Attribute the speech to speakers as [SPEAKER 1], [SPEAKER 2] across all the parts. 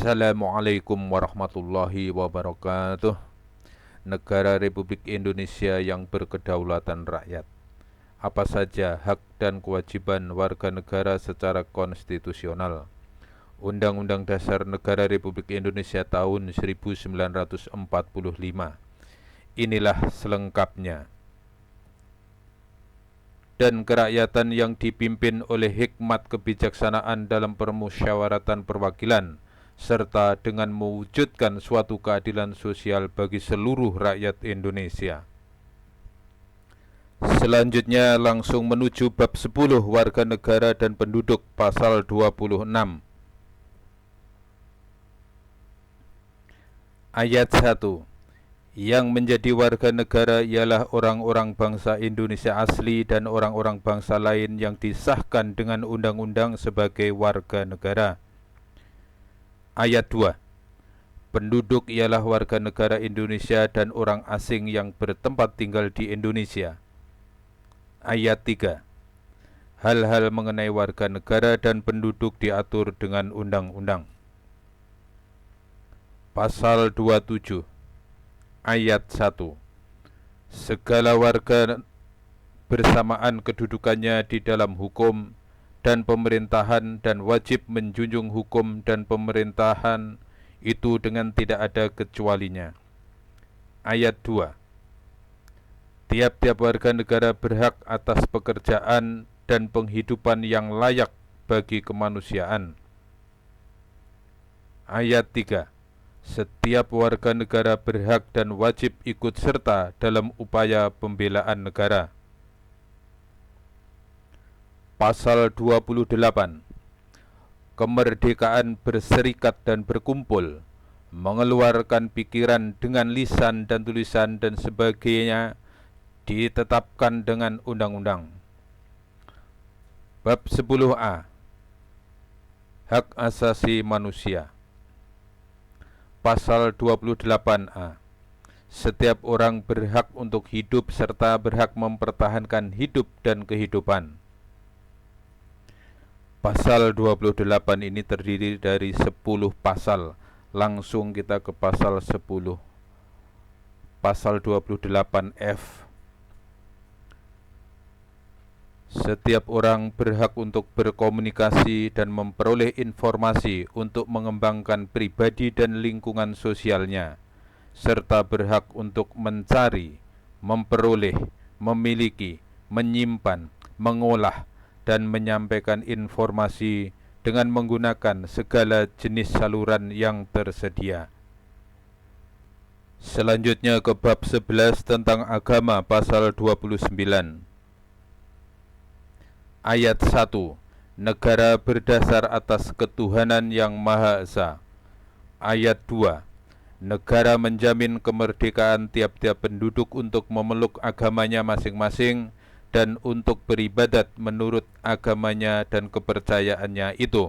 [SPEAKER 1] Assalamualaikum warahmatullahi wabarakatuh. Negara Republik Indonesia yang berkedaulatan rakyat. Apa saja hak dan kewajiban warga negara secara konstitusional? Undang-Undang Dasar Negara Republik Indonesia tahun 1945. Inilah selengkapnya. Dan kerakyatan yang dipimpin oleh hikmat kebijaksanaan dalam permusyawaratan perwakilan, serta dengan mewujudkan suatu keadilan sosial bagi seluruh rakyat Indonesia. Selanjutnya langsung menuju bab 10 warga negara dan penduduk pasal 26. Ayat 1. Yang menjadi warga negara ialah orang-orang bangsa Indonesia asli dan orang-orang bangsa lain yang disahkan dengan undang-undang sebagai warga negara. Ayat 2. Penduduk ialah warga negara Indonesia dan orang asing yang bertempat tinggal di Indonesia. Ayat 3. Hal-hal mengenai warga negara dan penduduk diatur dengan undang-undang. Pasal 27. Ayat 1. Segala warga bersamaan kedudukannya di dalam hukum dan pemerintahan dan wajib menjunjung hukum dan pemerintahan itu dengan tidak ada kecualinya. Ayat 2. Tiap-tiap warga negara berhak atas pekerjaan dan penghidupan yang layak bagi kemanusiaan. Ayat 3. Setiap warga negara berhak dan wajib ikut serta dalam upaya pembelaan negara. Pasal 28. Kemerdekaan berserikat dan berkumpul, mengeluarkan pikiran dengan lisan dan tulisan dan sebagainya ditetapkan dengan undang-undang. Bab 10a. Hak asasi manusia. Pasal 28a. Setiap orang berhak untuk hidup serta berhak mempertahankan hidup dan kehidupan. Pasal 28 ini terdiri dari 10 pasal. Langsung kita ke pasal 10. Pasal 28F. Setiap orang berhak untuk berkomunikasi dan memperoleh informasi untuk mengembangkan pribadi dan lingkungan sosialnya, serta berhak untuk mencari, memperoleh, memiliki, menyimpan, mengolah, dan menyampaikan informasi dengan menggunakan segala jenis saluran yang tersedia. Selanjutnya ke bab 11 tentang agama pasal 29. Ayat 1. Negara berdasar atas ketuhanan yang Maha Esa. Ayat 2. Negara menjamin kemerdekaan tiap-tiap penduduk untuk memeluk agamanya masing-masing dan untuk beribadat menurut agamanya dan kepercayaannya itu.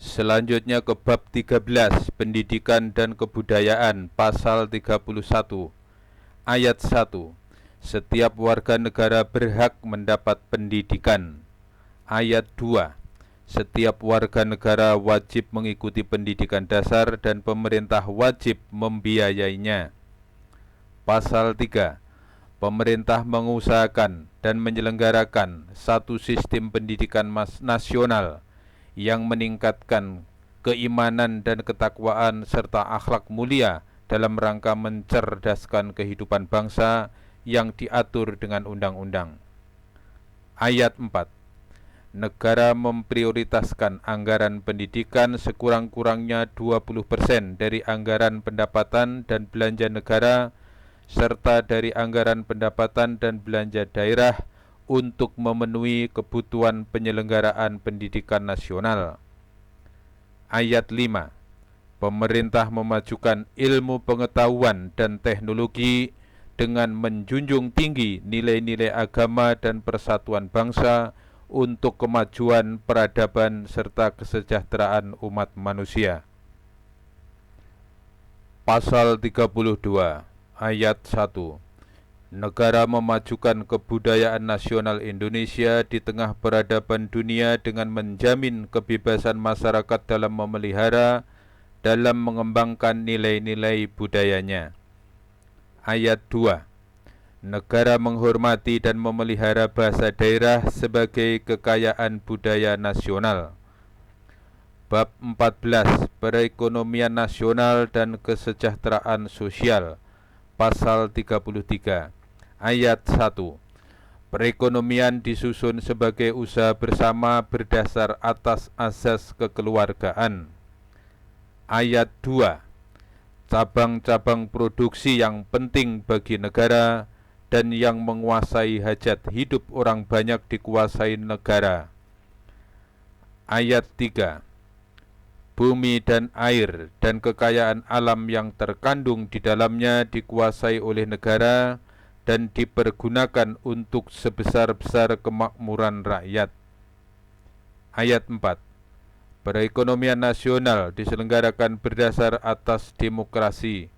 [SPEAKER 1] Selanjutnya ke bab 13, Pendidikan dan Kebudayaan, pasal 31. Ayat 1. Setiap warga negara berhak mendapat pendidikan. Ayat 2. Setiap warga negara wajib mengikuti pendidikan dasar dan pemerintah wajib membiayainya. Pasal 3. Pemerintah mengusahakan dan menyelenggarakan satu sistem pendidikan nasional yang meningkatkan keimanan dan ketakwaan serta akhlak mulia dalam rangka mencerdaskan kehidupan bangsa yang diatur dengan undang-undang. Ayat 4. Negara memprioritaskan anggaran pendidikan sekurang-kurangnya 20% dari anggaran pendapatan dan belanja negara serta dari anggaran pendapatan dan belanja daerah untuk memenuhi kebutuhan penyelenggaraan pendidikan nasional. Ayat 5. Pemerintah memajukan ilmu pengetahuan dan teknologi dengan menjunjung tinggi nilai-nilai agama dan persatuan bangsa untuk kemajuan peradaban serta kesejahteraan umat manusia. Pasal 32 ayat 1. Negara memajukan kebudayaan nasional Indonesia di tengah peradaban dunia dengan menjamin kebebasan masyarakat dalam memelihara, dalam mengembangkan nilai-nilai budayanya. Ayat 2. Negara menghormati dan memelihara bahasa daerah sebagai kekayaan budaya nasional. Bab 14. Perekonomian nasional dan kesejahteraan sosial. Pasal 33. Ayat 1. Perekonomian disusun sebagai usaha bersama berdasar atas asas kekeluargaan. Ayat 2. Cabang-cabang produksi yang penting bagi negara dan yang menguasai hajat hidup orang banyak dikuasai negara. Ayat 3. Bumi dan air dan kekayaan alam yang terkandung di dalamnya dikuasai oleh negara dan dipergunakan untuk sebesar-besar kemakmuran rakyat. Ayat 4. Perekonomian nasional diselenggarakan berdasar atas demokrasi,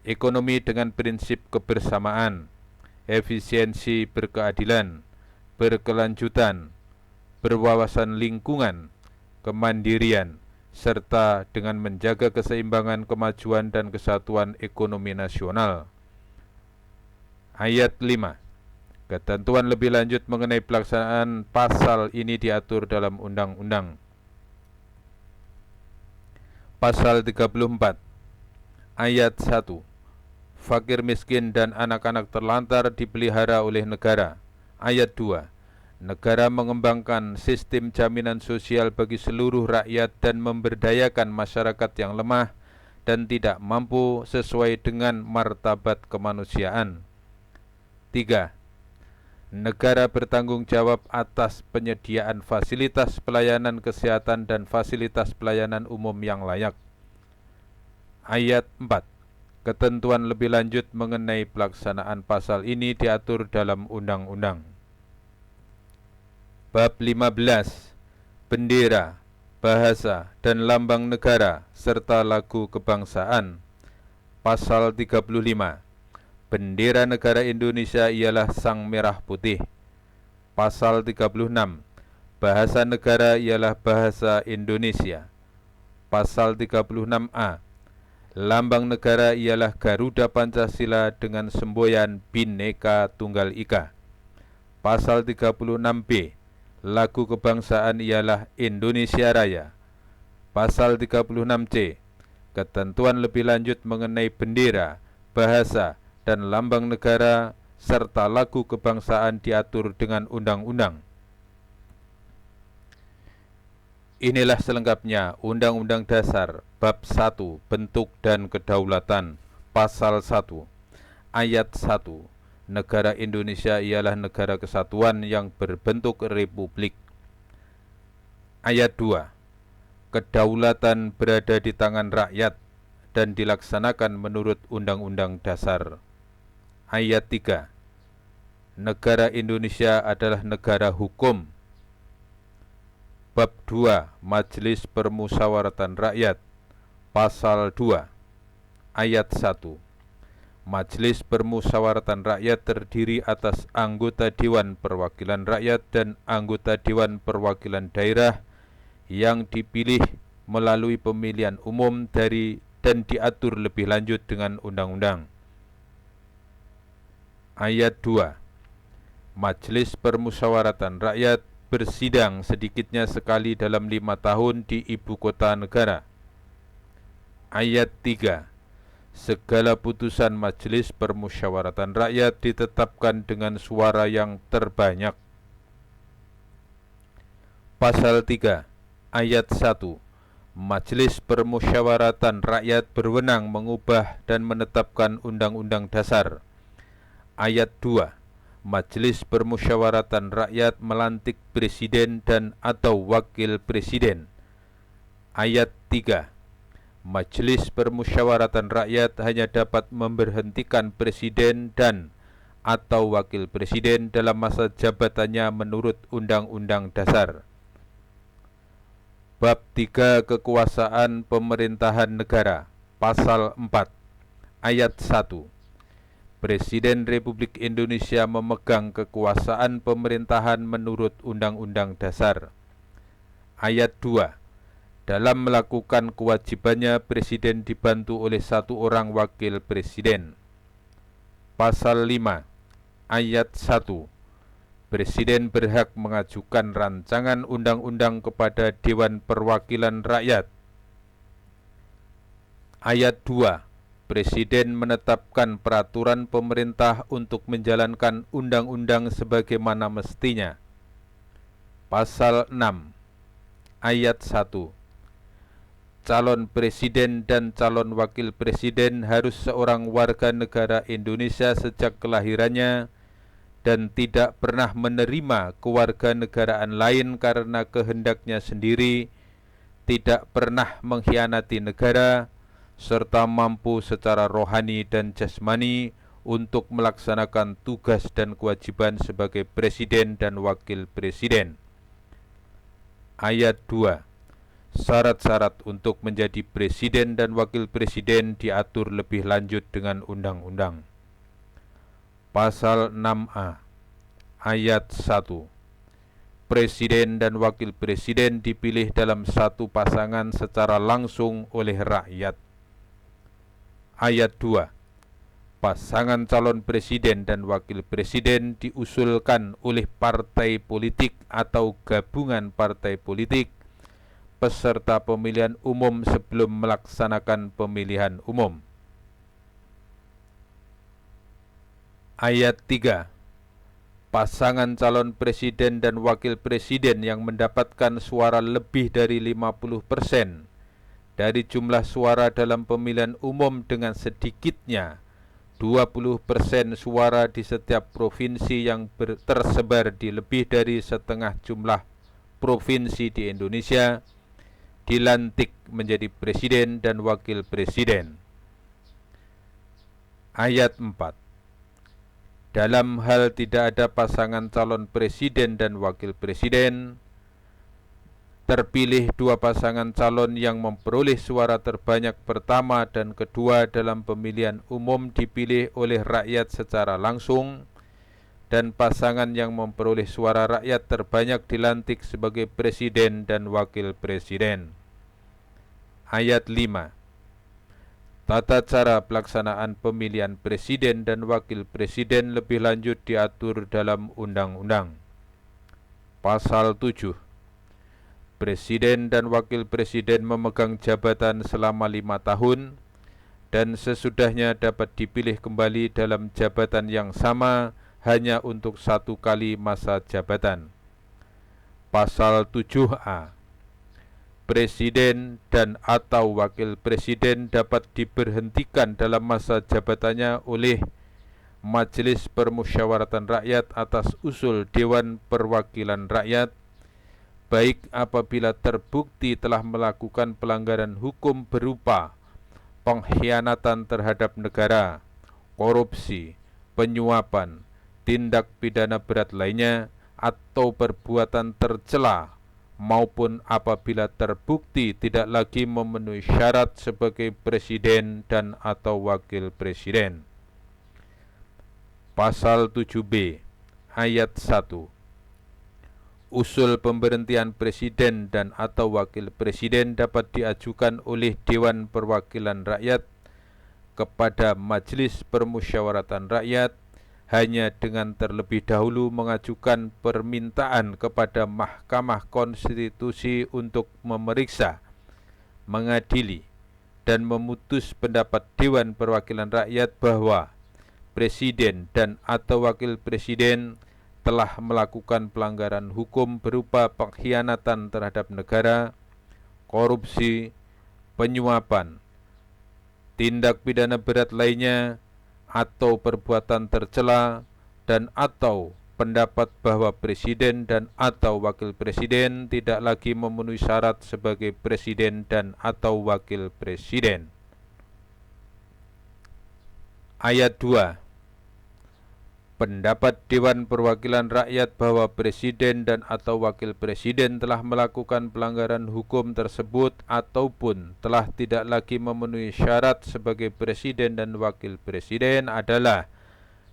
[SPEAKER 1] ekonomi dengan prinsip kebersamaan, efisiensi berkeadilan, berkelanjutan, berwawasan lingkungan, kemandirian, serta dengan menjaga keseimbangan, kemajuan, dan kesatuan ekonomi nasional. Ayat 5. Ketentuan lebih lanjut mengenai pelaksanaan pasal ini diatur dalam undang-undang. Pasal 34. Ayat 1. Fakir miskin dan anak-anak terlantar dipelihara oleh negara. Ayat 2. Negara mengembangkan sistem jaminan sosial bagi seluruh rakyat dan memberdayakan masyarakat yang lemah dan tidak mampu sesuai dengan martabat kemanusiaan. 3. Negara bertanggung jawab atas penyediaan fasilitas pelayanan kesehatan dan fasilitas pelayanan umum yang layak. Ayat 4. Ketentuan lebih lanjut mengenai pelaksanaan pasal ini diatur dalam undang-undang. Bab 15. Bendera, bahasa, dan lambang negara serta lagu kebangsaan. Pasal 35. Bendera negara Indonesia ialah sang merah putih. Pasal 36. Bahasa negara ialah bahasa Indonesia. Pasal 36A. Lambang negara ialah Garuda Pancasila dengan semboyan Bhinneka Tunggal Ika. Pasal 36B. Lagu kebangsaan ialah Indonesia Raya. Pasal 36C. Ketentuan lebih lanjut mengenai bendera, bahasa, dan lambang negara serta lagu kebangsaan diatur dengan undang-undang. Inilah selengkapnya Undang-Undang Dasar Bab 1 Bentuk dan Kedaulatan. Pasal 1. Ayat 1. Negara Indonesia ialah negara kesatuan yang berbentuk republik. Ayat 2. Kedaulatan berada di tangan rakyat dan dilaksanakan menurut Undang-Undang Dasar. Ayat 3. Negara Indonesia adalah negara hukum. Bab 2 Majelis Permusyawaratan Rakyat. Pasal 2. Ayat 1. Majelis Permusyawaratan Rakyat terdiri atas anggota Dewan Perwakilan Rakyat dan anggota Dewan Perwakilan Daerah yang dipilih melalui pemilihan umum dari dan diatur lebih lanjut dengan undang-undang. Ayat 2. Majelis Permusyawaratan Rakyat bersidang sedikitnya sekali dalam 5 tahun di ibu kota negara. Ayat 3. Segala putusan Majelis Permusyawaratan Rakyat ditetapkan dengan suara yang terbanyak. Pasal 3. Ayat 1. Majelis Permusyawaratan Rakyat berwenang mengubah dan menetapkan Undang-Undang Dasar. Ayat 2. Majelis Permusyawaratan Rakyat melantik presiden dan atau wakil presiden. Ayat 3. Majelis Permusyawaratan Rakyat hanya dapat memberhentikan presiden dan atau wakil presiden dalam masa jabatannya menurut Undang-Undang Dasar. Bab 3 Kekuasaan Pemerintahan Negara. Pasal 4. Ayat 1. Presiden Republik Indonesia memegang kekuasaan pemerintahan menurut Undang-Undang Dasar. Ayat 2. Dalam melakukan kewajibannya, Presiden dibantu oleh 1 orang wakil presiden. Pasal 5, ayat 1. Presiden berhak mengajukan rancangan undang-undang kepada Dewan Perwakilan Rakyat. Ayat 2. Presiden menetapkan peraturan pemerintah untuk menjalankan undang-undang sebagaimana mestinya. Pasal 6, ayat 1. Calon presiden dan calon wakil presiden harus seorang warga negara Indonesia sejak kelahirannya dan tidak pernah menerima kewarganegaraan lain karena kehendaknya sendiri, tidak pernah mengkhianati negara, serta mampu secara rohani dan jasmani untuk melaksanakan tugas dan kewajiban sebagai presiden dan wakil presiden. Ayat 2. Syarat-syarat untuk menjadi presiden dan wakil presiden diatur lebih lanjut dengan undang-undang. Pasal 6A, ayat 1. Presiden dan wakil presiden dipilih dalam satu pasangan secara langsung oleh rakyat. Ayat 2. Pasangan calon presiden dan wakil presiden diusulkan oleh partai politik atau gabungan partai politik peserta pemilihan umum sebelum melaksanakan pemilihan umum. Ayat 3. Pasangan calon presiden dan wakil presiden yang mendapatkan suara lebih dari 50% dari jumlah suara dalam pemilihan umum dengan sedikitnya 20% suara di setiap provinsi yang tersebar di lebih dari setengah jumlah provinsi di Indonesia, dilantik menjadi presiden dan wakil presiden. Ayat 4. Dalam hal tidak ada pasangan calon presiden dan wakil presiden, terpilih 2 pasangan calon yang memperoleh suara terbanyak pertama dan kedua dalam pemilihan umum dipilih oleh rakyat secara langsung, dan pasangan yang memperoleh suara rakyat terbanyak dilantik sebagai presiden dan wakil presiden. Ayat 5. Tata cara pelaksanaan pemilihan presiden dan wakil presiden lebih lanjut diatur dalam undang-undang. Pasal 7. Presiden dan wakil presiden memegang jabatan selama 5 tahun dan sesudahnya dapat dipilih kembali dalam jabatan yang sama hanya untuk 1 kali masa jabatan. Pasal 7A. Presiden dan atau wakil presiden dapat diberhentikan dalam masa jabatannya oleh Majelis Permusyawaratan Rakyat atas usul Dewan Perwakilan Rakyat, baik apabila terbukti telah melakukan pelanggaran hukum berupa pengkhianatan terhadap negara, korupsi, penyuapan, tindak pidana berat lainnya, atau perbuatan tercela, maupun apabila terbukti tidak lagi memenuhi syarat sebagai presiden dan atau wakil presiden. Pasal 7B, ayat 1. Usul pemberhentian presiden dan atau wakil presiden dapat diajukan oleh Dewan Perwakilan Rakyat kepada Majelis Permusyawaratan Rakyat hanya dengan terlebih dahulu mengajukan permintaan kepada Mahkamah Konstitusi untuk memeriksa, mengadili, dan memutus pendapat Dewan Perwakilan Rakyat bahwa presiden dan atau wakil presiden telah melakukan pelanggaran hukum berupa pengkhianatan terhadap negara, korupsi, penyuapan, tindak pidana berat lainnya, atau perbuatan tercela, dan atau pendapat bahwa presiden dan atau wakil presiden tidak lagi memenuhi syarat sebagai presiden dan atau wakil presiden. Ayat 2. Pendapat Dewan Perwakilan Rakyat bahwa presiden dan atau wakil presiden telah melakukan pelanggaran hukum tersebut ataupun telah tidak lagi memenuhi syarat sebagai presiden dan wakil presiden adalah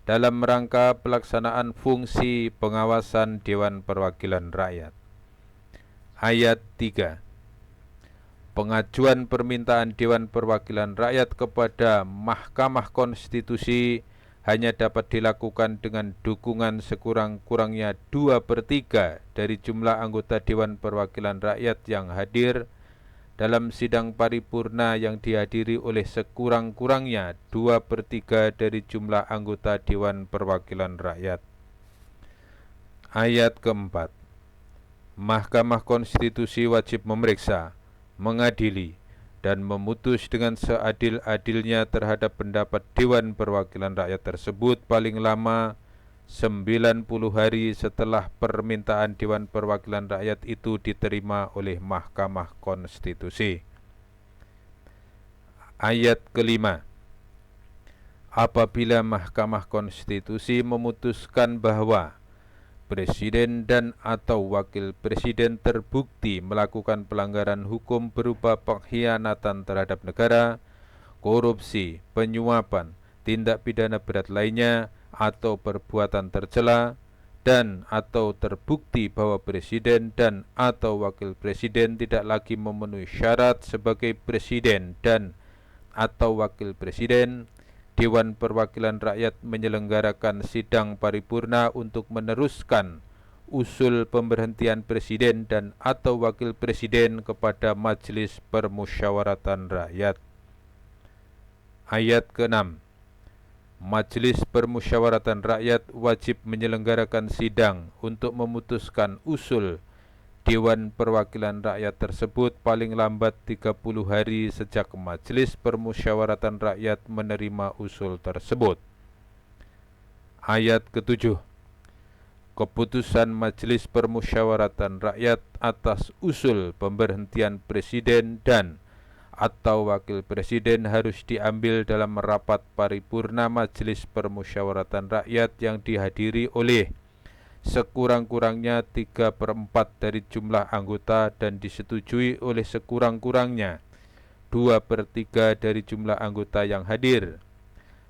[SPEAKER 1] dalam rangka pelaksanaan fungsi pengawasan Dewan Perwakilan Rakyat. Ayat 3. Pengajuan permintaan Dewan Perwakilan Rakyat kepada Mahkamah Konstitusi hanya dapat dilakukan dengan dukungan sekurang-kurangnya 2/3 dari jumlah anggota Dewan Perwakilan Rakyat yang hadir dalam sidang paripurna yang dihadiri oleh sekurang-kurangnya 2/3 dari jumlah anggota Dewan Perwakilan Rakyat. Ayat keempat. Mahkamah Konstitusi wajib memeriksa, mengadili, dan memutus dengan seadil-adilnya terhadap pendapat Dewan Perwakilan Rakyat tersebut paling lama 90 hari setelah permintaan Dewan Perwakilan Rakyat itu diterima oleh Mahkamah Konstitusi. Ayat kelima. Apabila Mahkamah Konstitusi memutuskan bahwa Presiden dan atau Wakil Presiden terbukti melakukan pelanggaran hukum berupa pengkhianatan terhadap negara, korupsi, penyuapan, tindak pidana berat lainnya, atau perbuatan tercela, dan atau terbukti bahwa Presiden dan atau Wakil Presiden tidak lagi memenuhi syarat sebagai Presiden dan atau Wakil Presiden, Dewan Perwakilan Rakyat menyelenggarakan sidang paripurna untuk meneruskan usul pemberhentian Presiden dan atau Wakil Presiden kepada Majelis Permusyawaratan Rakyat. Ayat ke-6. Majelis Permusyawaratan Rakyat wajib menyelenggarakan sidang untuk memutuskan usul Dewan Perwakilan Rakyat tersebut paling lambat 30 hari sejak Majelis Permusyawaratan Rakyat menerima usul tersebut. Ayat ke-7. Keputusan Majelis Permusyawaratan Rakyat atas usul pemberhentian Presiden dan atau Wakil Presiden harus diambil dalam rapat paripurna Majelis Permusyawaratan Rakyat yang dihadiri oleh sekurang-kurangnya 3/4 dari jumlah anggota dan disetujui oleh sekurang-kurangnya 2/3 dari jumlah anggota yang hadir.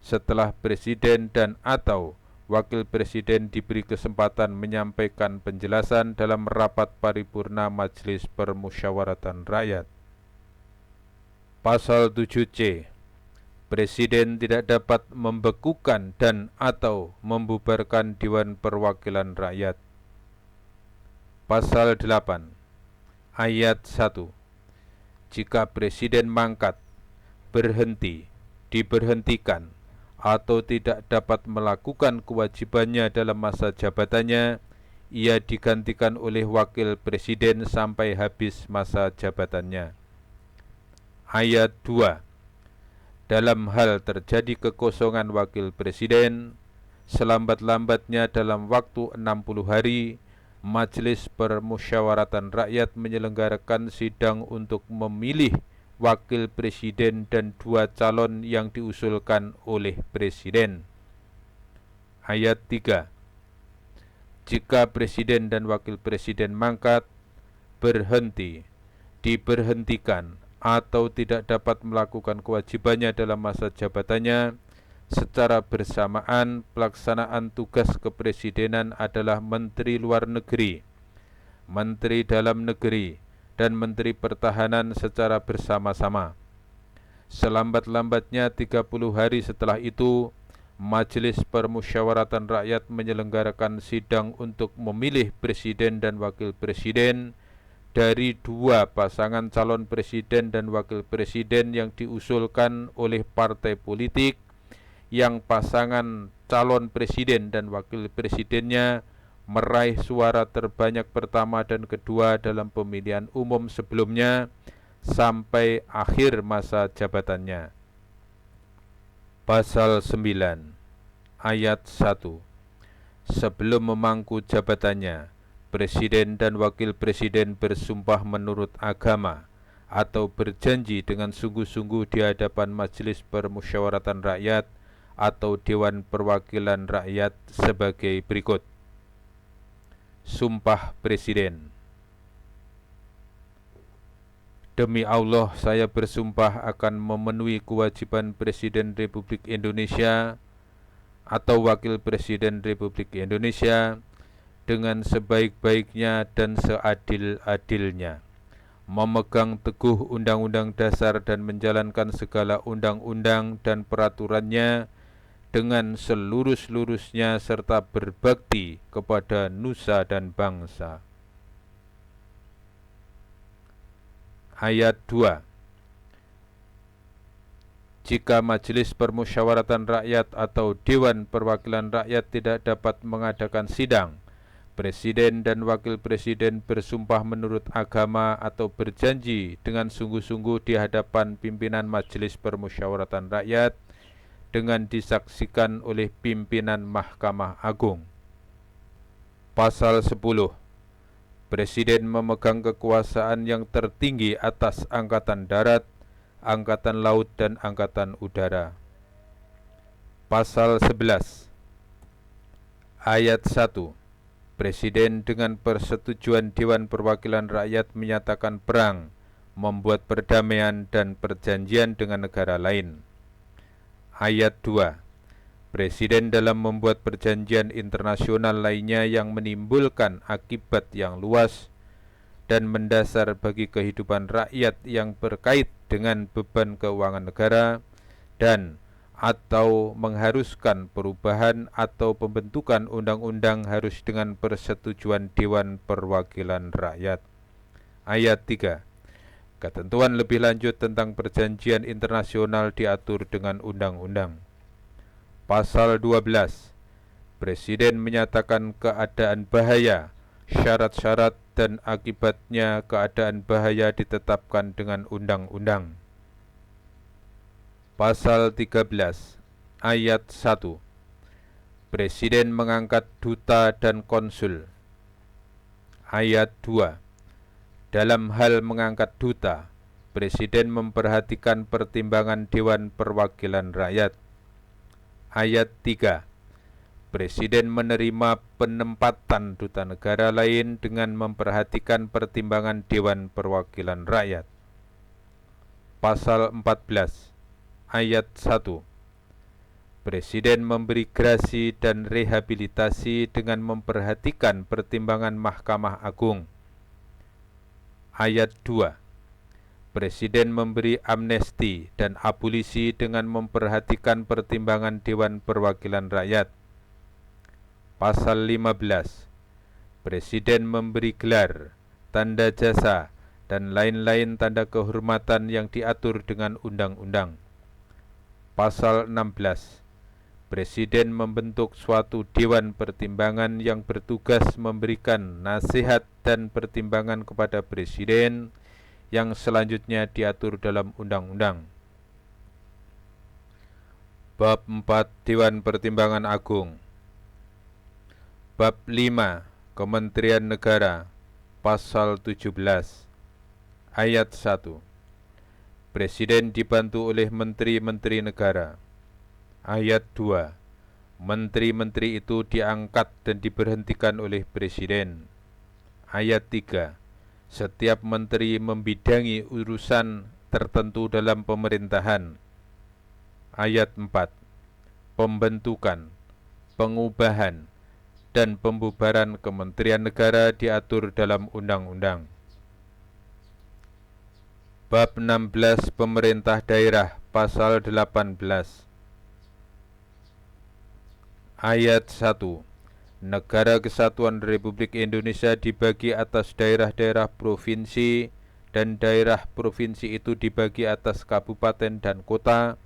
[SPEAKER 1] Setelah Presiden dan atau Wakil Presiden diberi kesempatan menyampaikan penjelasan dalam rapat paripurna Majelis Permusyawaratan Rakyat. Pasal 7C. Presiden tidak dapat membekukan dan atau membubarkan Dewan Perwakilan Rakyat. Pasal 8. Ayat 1. Jika Presiden mangkat, berhenti, diberhentikan, atau tidak dapat melakukan kewajibannya dalam masa jabatannya, ia digantikan oleh Wakil Presiden sampai habis masa jabatannya. Ayat 2. Dalam hal terjadi kekosongan Wakil Presiden, selambat-lambatnya dalam waktu 60 hari, Majelis Permusyawaratan Rakyat menyelenggarakan sidang untuk memilih Wakil Presiden dan 2 calon yang diusulkan oleh Presiden. Ayat 3. Jika Presiden dan Wakil Presiden mangkat, berhenti, diberhentikan, atau tidak dapat melakukan kewajibannya dalam masa jabatannya, secara bersamaan pelaksanaan tugas kepresidenan adalah Menteri Luar Negeri, Menteri Dalam Negeri, dan Menteri Pertahanan secara bersama-sama. Selambat-lambatnya 30 hari setelah itu, Majelis Permusyawaratan Rakyat menyelenggarakan sidang untuk memilih Presiden dan Wakil Presiden dari 2 pasangan calon presiden dan wakil presiden yang diusulkan oleh partai politik yang pasangan calon presiden dan wakil presidennya meraih suara terbanyak pertama dan kedua dalam pemilihan umum sebelumnya sampai akhir masa jabatannya. Pasal 9 Ayat 1. Sebelum memangku jabatannya, Presiden dan Wakil Presiden bersumpah menurut agama atau berjanji dengan sungguh-sungguh di hadapan Majelis Permusyawaratan Rakyat atau Dewan Perwakilan Rakyat sebagai berikut. Sumpah Presiden. Demi Allah, saya bersumpah akan memenuhi kewajiban Presiden Republik Indonesia atau Wakil Presiden Republik Indonesia dengan sebaik-baiknya dan seadil-adilnya, memegang teguh Undang-Undang Dasar dan menjalankan segala undang-undang dan peraturannya dengan selurus-lurusnya serta berbakti kepada nusa dan bangsa. Ayat 2. Jika Majelis Permusyawaratan Rakyat atau Dewan Perwakilan Rakyat tidak dapat mengadakan sidang, Presiden dan Wakil Presiden bersumpah menurut agama atau berjanji dengan sungguh-sungguh di hadapan pimpinan Majelis Permusyawaratan Rakyat dengan disaksikan oleh pimpinan Mahkamah Agung. Pasal 10. Presiden memegang kekuasaan yang tertinggi atas Angkatan Darat, Angkatan Laut, dan Angkatan Udara. Pasal 11. Ayat 1. Presiden dengan persetujuan Dewan Perwakilan Rakyat menyatakan perang, membuat perdamaian dan perjanjian dengan negara lain. Ayat 2. Presiden dalam membuat perjanjian internasional lainnya yang menimbulkan akibat yang luas dan mendasar bagi kehidupan rakyat yang berkait dengan beban keuangan negara dan atau mengharuskan perubahan atau pembentukan undang-undang harus dengan persetujuan Dewan Perwakilan Rakyat. Ayat 3. Ketentuan lebih lanjut tentang perjanjian internasional diatur dengan undang-undang. Pasal 12. Presiden menyatakan keadaan bahaya, syarat-syarat dan akibatnya keadaan bahaya ditetapkan dengan undang-undang. Pasal 13. Ayat 1. Presiden mengangkat duta dan konsul. Ayat 2. Dalam hal mengangkat duta, Presiden memperhatikan pertimbangan Dewan Perwakilan Rakyat. Ayat 3. Presiden menerima penempatan duta negara lain dengan memperhatikan pertimbangan Dewan Perwakilan Rakyat. Pasal 14. Ayat 1. Presiden memberi grasi dan rehabilitasi dengan memperhatikan pertimbangan Mahkamah Agung. Ayat 2. Presiden memberi amnesti dan abolisi dengan memperhatikan pertimbangan Dewan Perwakilan Rakyat. Pasal 15. Presiden memberi gelar, tanda jasa, dan lain-lain tanda kehormatan yang diatur dengan undang-undang. Pasal 16. Presiden membentuk suatu dewan pertimbangan yang bertugas memberikan nasihat dan pertimbangan kepada Presiden yang selanjutnya diatur dalam undang-undang. Bab 4. Dewan Pertimbangan Agung. Bab 5. Kementerian Negara. Pasal 17. Ayat 1. Presiden dibantu oleh menteri-menteri negara. Ayat 2. Menteri-menteri itu diangkat dan diberhentikan oleh Presiden. Ayat 3. Setiap menteri membidangi urusan tertentu dalam pemerintahan. Ayat 4. Pembentukan, pengubahan, dan pembubaran kementerian negara diatur dalam undang-undang. Bab 16. Pemerintah Daerah. Pasal 18. Ayat 1. Negara Kesatuan Republik Indonesia dibagi atas daerah-daerah provinsi, dan daerah provinsi itu dibagi atas kabupaten dan kota,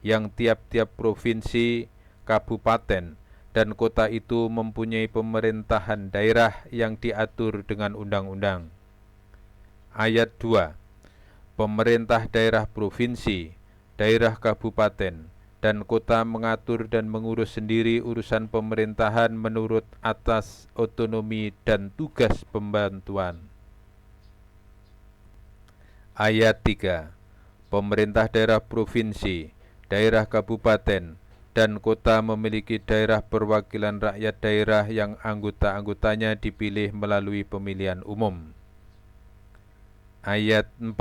[SPEAKER 1] yang tiap-tiap provinsi, kabupaten, dan kota itu mempunyai pemerintahan daerah yang diatur dengan undang-undang. Ayat 2. Pemerintah daerah provinsi, daerah kabupaten, dan kota mengatur dan mengurus sendiri urusan pemerintahan menurut atas otonomi dan tugas pembantuan. Ayat 3. Pemerintah daerah provinsi, daerah kabupaten, dan kota memiliki daerah perwakilan rakyat daerah yang anggota-anggotanya dipilih melalui pemilihan umum. Ayat 4.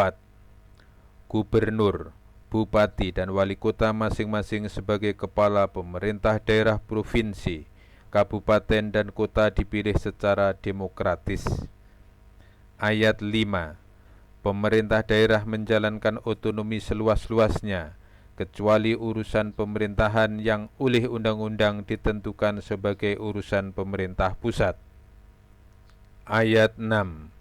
[SPEAKER 1] Gubernur, Bupati dan wali kota masing-masing sebagai kepala pemerintah daerah provinsi, kabupaten dan kota dipilih secara demokratis. Ayat 5. Pemerintah daerah menjalankan otonomi seluas-luasnya, kecuali urusan pemerintahan yang oleh undang-undang ditentukan sebagai urusan pemerintah pusat. Ayat 6.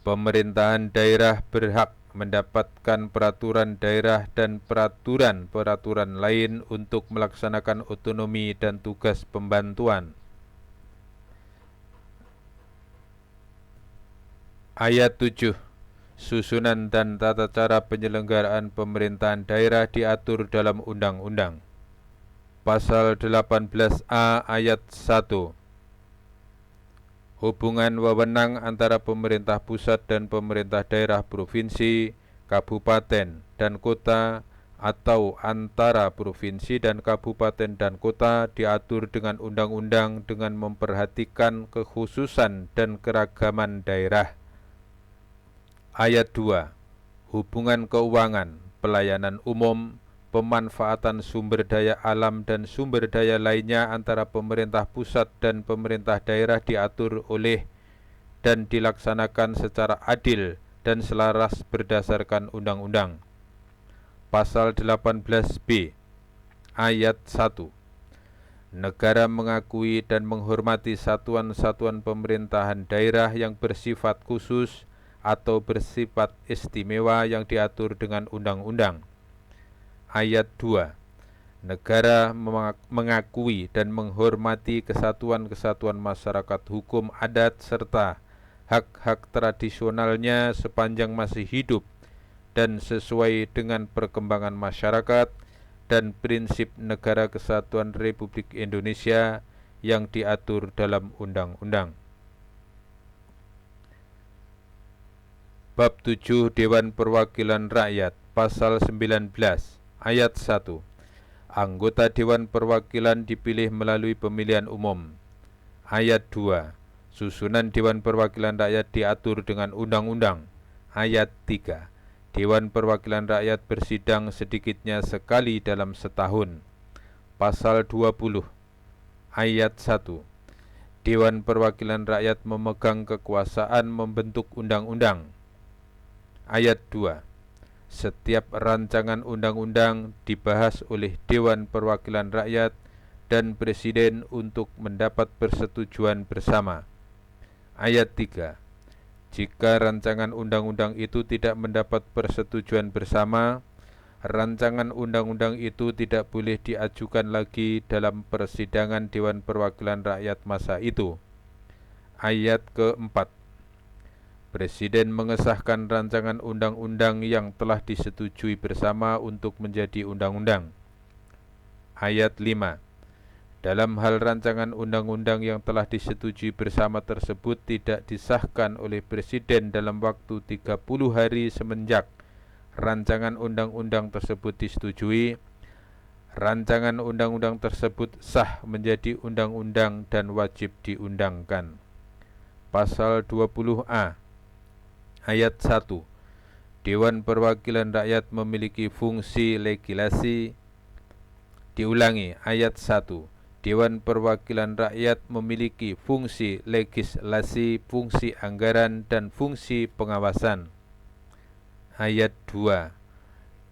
[SPEAKER 1] Pemerintahan daerah berhak mendapatkan peraturan daerah dan peraturan-peraturan lain untuk melaksanakan otonomi dan tugas pembantuan. Ayat 7. Susunan dan tata cara penyelenggaraan pemerintahan daerah diatur dalam undang-undang. Pasal 18A ayat 1. Hubungan wewenang antara pemerintah pusat dan pemerintah daerah provinsi, kabupaten, dan kota atau antara provinsi dan kabupaten dan kota diatur dengan undang-undang dengan memperhatikan kekhususan dan keragaman daerah. Ayat 2. Hubungan keuangan, pelayanan umum, pemanfaatan sumber daya alam dan sumber daya lainnya antara pemerintah pusat dan pemerintah daerah diatur oleh dan dilaksanakan secara adil dan selaras berdasarkan undang-undang. Pasal 18B ayat 1. Negara mengakui dan menghormati satuan-satuan pemerintahan daerah yang bersifat khusus atau bersifat istimewa yang diatur dengan undang-undang. Ayat 2. Negara mengakui dan menghormati kesatuan-kesatuan masyarakat hukum adat serta hak-hak tradisionalnya sepanjang masih hidup dan sesuai dengan perkembangan masyarakat dan prinsip Negara Kesatuan Republik Indonesia yang diatur dalam undang-undang. Bab 7 Dewan Perwakilan Rakyat, Pasal 19 ayat 1. Anggota Dewan Perwakilan dipilih melalui pemilihan umum. Ayat 2. Susunan Dewan Perwakilan Rakyat diatur dengan undang-undang. Ayat 3. Dewan Perwakilan Rakyat bersidang sedikitnya sekali dalam setahun. Pasal 20 ayat 1. Dewan Perwakilan Rakyat memegang kekuasaan membentuk undang-undang. Ayat 2. Setiap rancangan undang-undang dibahas oleh Dewan Perwakilan Rakyat dan Presiden untuk mendapat persetujuan bersama. Ayat 3. Jika rancangan undang-undang itu tidak mendapat persetujuan bersama, rancangan undang-undang itu tidak boleh diajukan lagi dalam persidangan Dewan Perwakilan Rakyat masa itu. Ayat keempat. Presiden mengesahkan rancangan undang-undang yang telah disetujui bersama untuk menjadi undang-undang. Ayat 5. Dalam hal rancangan undang-undang yang telah disetujui bersama tersebut tidak disahkan oleh Presiden dalam waktu 30 hari semenjak rancangan undang-undang tersebut disetujui, rancangan undang-undang tersebut sah menjadi undang-undang dan wajib diundangkan. Pasal 20A ayat 1. Dewan Perwakilan Rakyat memiliki fungsi legislasi. Diulangi, ayat 1. Dewan Perwakilan Rakyat memiliki fungsi legislasi, fungsi anggaran, dan fungsi pengawasan. Ayat 2.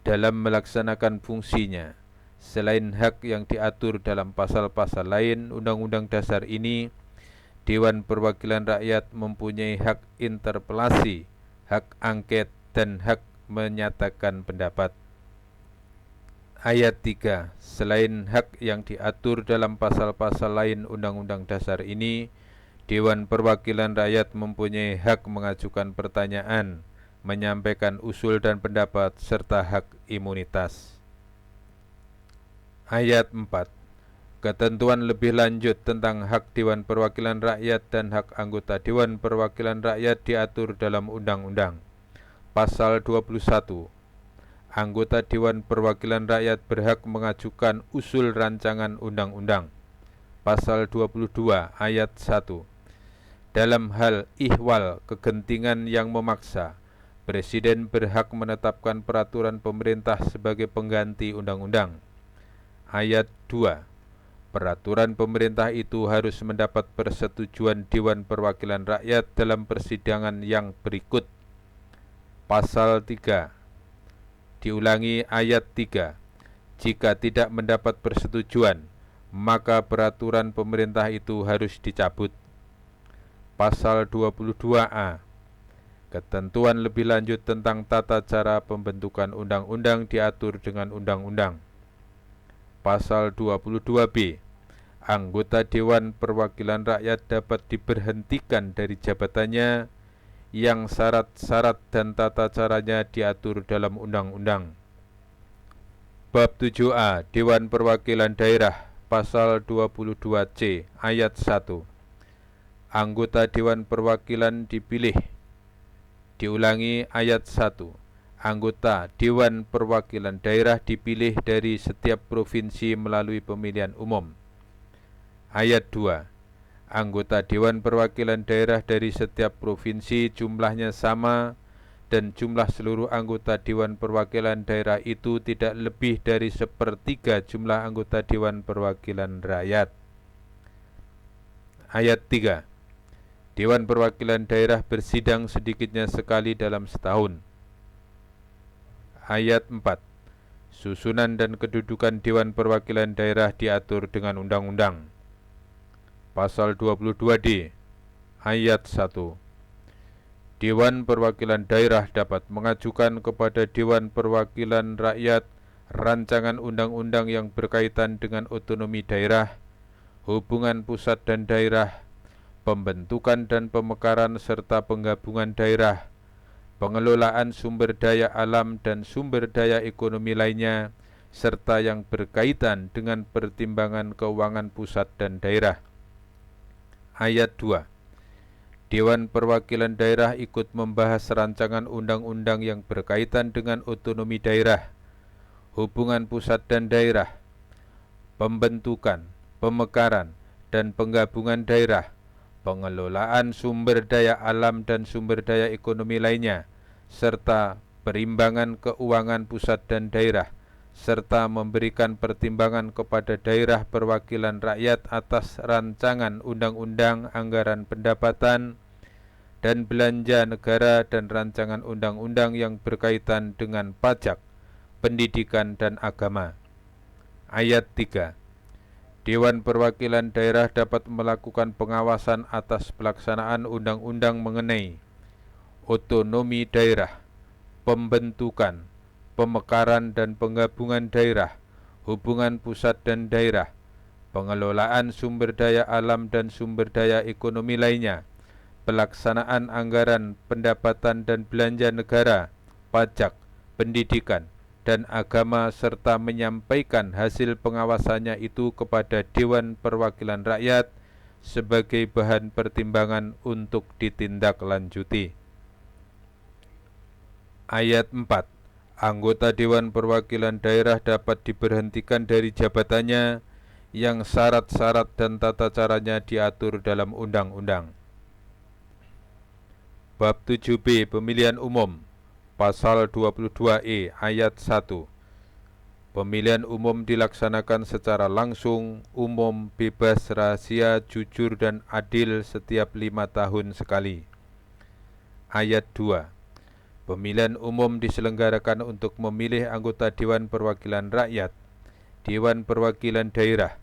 [SPEAKER 1] Dalam melaksanakan fungsinya, selain hak yang diatur dalam pasal-pasal lain Undang-Undang Dasar ini, Dewan Perwakilan Rakyat mempunyai hak interpelasi, hak angket, dan hak menyatakan pendapat. Ayat 3. Selain hak yang diatur dalam pasal-pasal lain Undang-Undang Dasar ini, Dewan Perwakilan Rakyat mempunyai hak mengajukan pertanyaan, menyampaikan usul dan pendapat, serta hak imunitas. Ayat 4. Ketentuan lebih lanjut tentang hak Dewan Perwakilan Rakyat dan hak anggota Dewan Perwakilan Rakyat diatur dalam undang-undang. Pasal 21. Anggota Dewan Perwakilan Rakyat berhak mengajukan usul rancangan undang-undang. Pasal 22 ayat 1. Dalam hal ihwal kegentingan yang memaksa, Presiden berhak menetapkan peraturan pemerintah sebagai pengganti undang-undang. Ayat 2. Peraturan pemerintah itu harus mendapat persetujuan Dewan Perwakilan Rakyat dalam persidangan yang berikut. Pasal 3. Diulangi ayat 3. Jika tidak mendapat persetujuan, maka peraturan pemerintah itu harus dicabut. Pasal 22A. Ketentuan lebih lanjut tentang tata cara pembentukan undang-undang diatur dengan undang-undang. Pasal 22B. Anggota Dewan Perwakilan Rakyat dapat diberhentikan dari jabatannya yang syarat-syarat dan tata caranya diatur dalam undang-undang. Bab 7A. Dewan Perwakilan Daerah. Pasal 22C ayat 1. Anggota Dewan Perwakilan dipilih. Diulangi ayat 1. Anggota Dewan Perwakilan Daerah dipilih dari setiap provinsi melalui pemilihan umum. Ayat 2. Anggota Dewan Perwakilan Daerah dari setiap provinsi jumlahnya sama dan jumlah seluruh anggota Dewan Perwakilan Daerah itu tidak lebih dari 1/3 jumlah anggota Dewan Perwakilan Rakyat. Ayat 3. Dewan Perwakilan Daerah bersidang sedikitnya sekali dalam setahun. Ayat 4. Susunan dan kedudukan Dewan Perwakilan Daerah diatur dengan undang-undang. Pasal 22D ayat 1. Dewan Perwakilan Daerah dapat mengajukan kepada Dewan Perwakilan Rakyat rancangan undang-undang yang berkaitan dengan otonomi daerah, hubungan pusat dan daerah, pembentukan dan pemekaran serta penggabungan daerah, pengelolaan sumber daya alam dan sumber daya ekonomi lainnya, serta yang berkaitan dengan pertimbangan keuangan pusat dan daerah. Ayat 2. Dewan Perwakilan Daerah ikut membahas rancangan undang-undang yang berkaitan dengan otonomi daerah, hubungan pusat dan daerah, pembentukan, pemekaran, dan penggabungan daerah, pengelolaan sumber daya alam dan sumber daya ekonomi lainnya, serta perimbangan keuangan pusat dan daerah, serta memberikan pertimbangan kepada daerah perwakilan rakyat atas rancangan undang-undang anggaran pendapatan dan belanja negara dan rancangan undang-undang yang berkaitan dengan pajak, pendidikan, dan agama. Ayat 3. Dewan Perwakilan Daerah dapat melakukan pengawasan atas pelaksanaan undang-undang mengenai otonomi daerah, pembentukan, pemekaran dan penggabungan daerah, hubungan pusat dan daerah, pengelolaan sumber daya alam dan sumber daya ekonomi lainnya, pelaksanaan anggaran pendapatan dan belanja negara, pajak, pendidikan, dan agama, serta menyampaikan hasil pengawasannya itu kepada Dewan Perwakilan Rakyat sebagai bahan pertimbangan untuk ditindaklanjuti. Ayat 4. Anggota Dewan Perwakilan Daerah dapat diberhentikan dari jabatannya yang syarat-syarat dan tata caranya diatur dalam undang-undang. Bab 7B. Pemilihan umum. Pasal 22E ayat 1. Pemilihan umum dilaksanakan secara langsung, umum, bebas, rahasia, jujur, dan adil setiap 5 tahun sekali. Ayat 2. Pemilihan umum diselenggarakan untuk memilih anggota Dewan Perwakilan Rakyat, Dewan Perwakilan Daerah,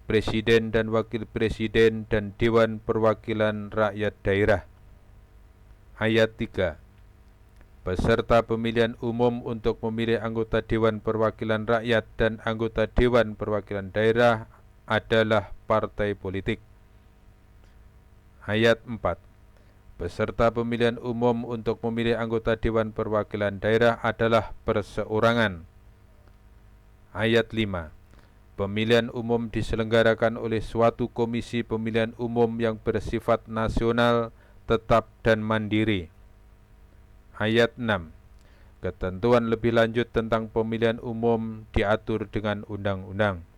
[SPEAKER 1] Presiden dan Wakil Presiden, dan Dewan Perwakilan Rakyat Daerah. Ayat 3. Peserta pemilihan umum untuk memilih anggota Dewan Perwakilan Rakyat dan anggota Dewan Perwakilan Daerah adalah partai politik. Ayat 4. Peserta pemilihan umum untuk memilih anggota Dewan Perwakilan Daerah adalah perseorangan. Ayat 5. Pemilihan umum diselenggarakan oleh suatu komisi pemilihan umum yang bersifat nasional, tetap, dan mandiri. Ayat 6. Ketentuan lebih lanjut tentang pemilihan umum diatur dengan undang-undang.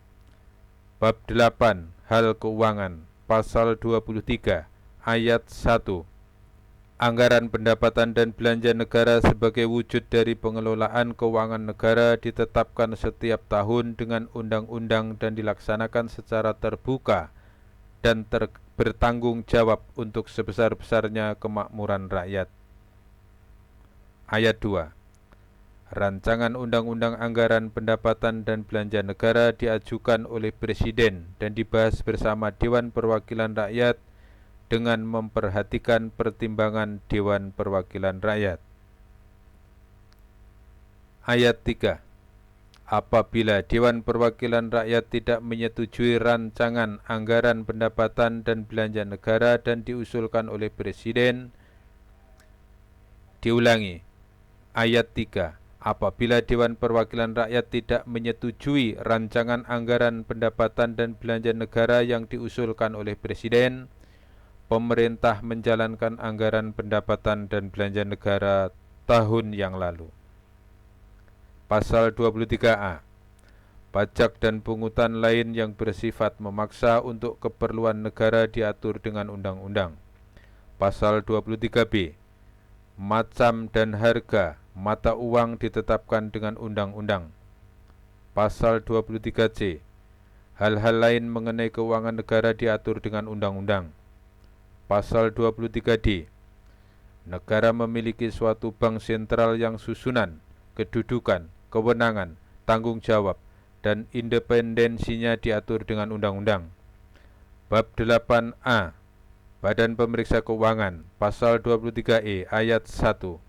[SPEAKER 1] Bab 8. Hal keuangan. Pasal 23 ayat 1. Anggaran pendapatan dan belanja negara sebagai wujud dari pengelolaan keuangan negara ditetapkan setiap tahun dengan undang-undang dan dilaksanakan secara terbuka dan bertanggung jawab untuk sebesar-besarnya kemakmuran rakyat. Ayat 2. Rancangan Undang-Undang Anggaran Pendapatan dan Belanja Negara diajukan oleh Presiden dan dibahas bersama Dewan Perwakilan Rakyat dengan memperhatikan pertimbangan Dewan Perwakilan Rakyat. Ayat 3. Apabila Dewan Perwakilan Rakyat tidak menyetujui rancangan anggaran pendapatan dan belanja negara dan diusulkan oleh Presiden, diulangi. Ayat 3. Apabila Dewan Perwakilan Rakyat tidak menyetujui rancangan anggaran pendapatan dan belanja negara yang diusulkan oleh Presiden, pemerintah menjalankan anggaran pendapatan dan belanja negara tahun yang lalu. Pasal 23A. Pajak dan pungutan lain yang bersifat memaksa untuk keperluan negara diatur dengan undang-undang. Pasal 23B. Macam dan harga mata uang ditetapkan dengan undang-undang. Pasal 23C. Hal-hal lain mengenai keuangan negara diatur dengan undang-undang. Pasal 23D. Negara memiliki suatu bank sentral yang susunan, kedudukan, kewenangan, tanggung jawab, dan independensinya diatur dengan undang-undang. Bab 8A. Badan Pemeriksa Keuangan, Pasal 23E ayat 1.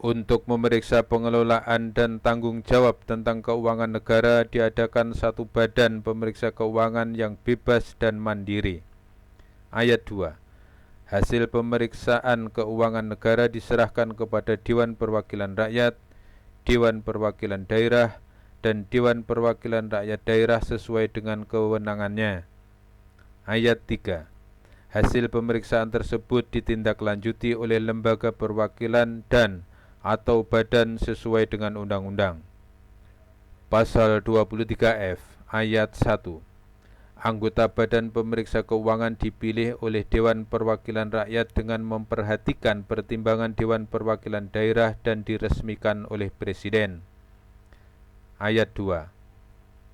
[SPEAKER 1] Untuk memeriksa pengelolaan dan tanggung jawab tentang keuangan negara diadakan satu badan pemeriksa keuangan yang bebas dan mandiri. Ayat 2. Hasil pemeriksaan keuangan negara diserahkan kepada Dewan Perwakilan Rakyat, Dewan Perwakilan Daerah, dan Dewan Perwakilan Rakyat Daerah sesuai dengan kewenangannya. Ayat 3. Hasil pemeriksaan tersebut ditindaklanjuti oleh lembaga perwakilan dan atau badan sesuai dengan undang-undang. Pasal 23F ayat 1. Anggota Badan Pemeriksa Keuangan dipilih oleh Dewan Perwakilan Rakyat dengan memperhatikan pertimbangan Dewan Perwakilan Daerah dan diresmikan oleh Presiden. Ayat 2.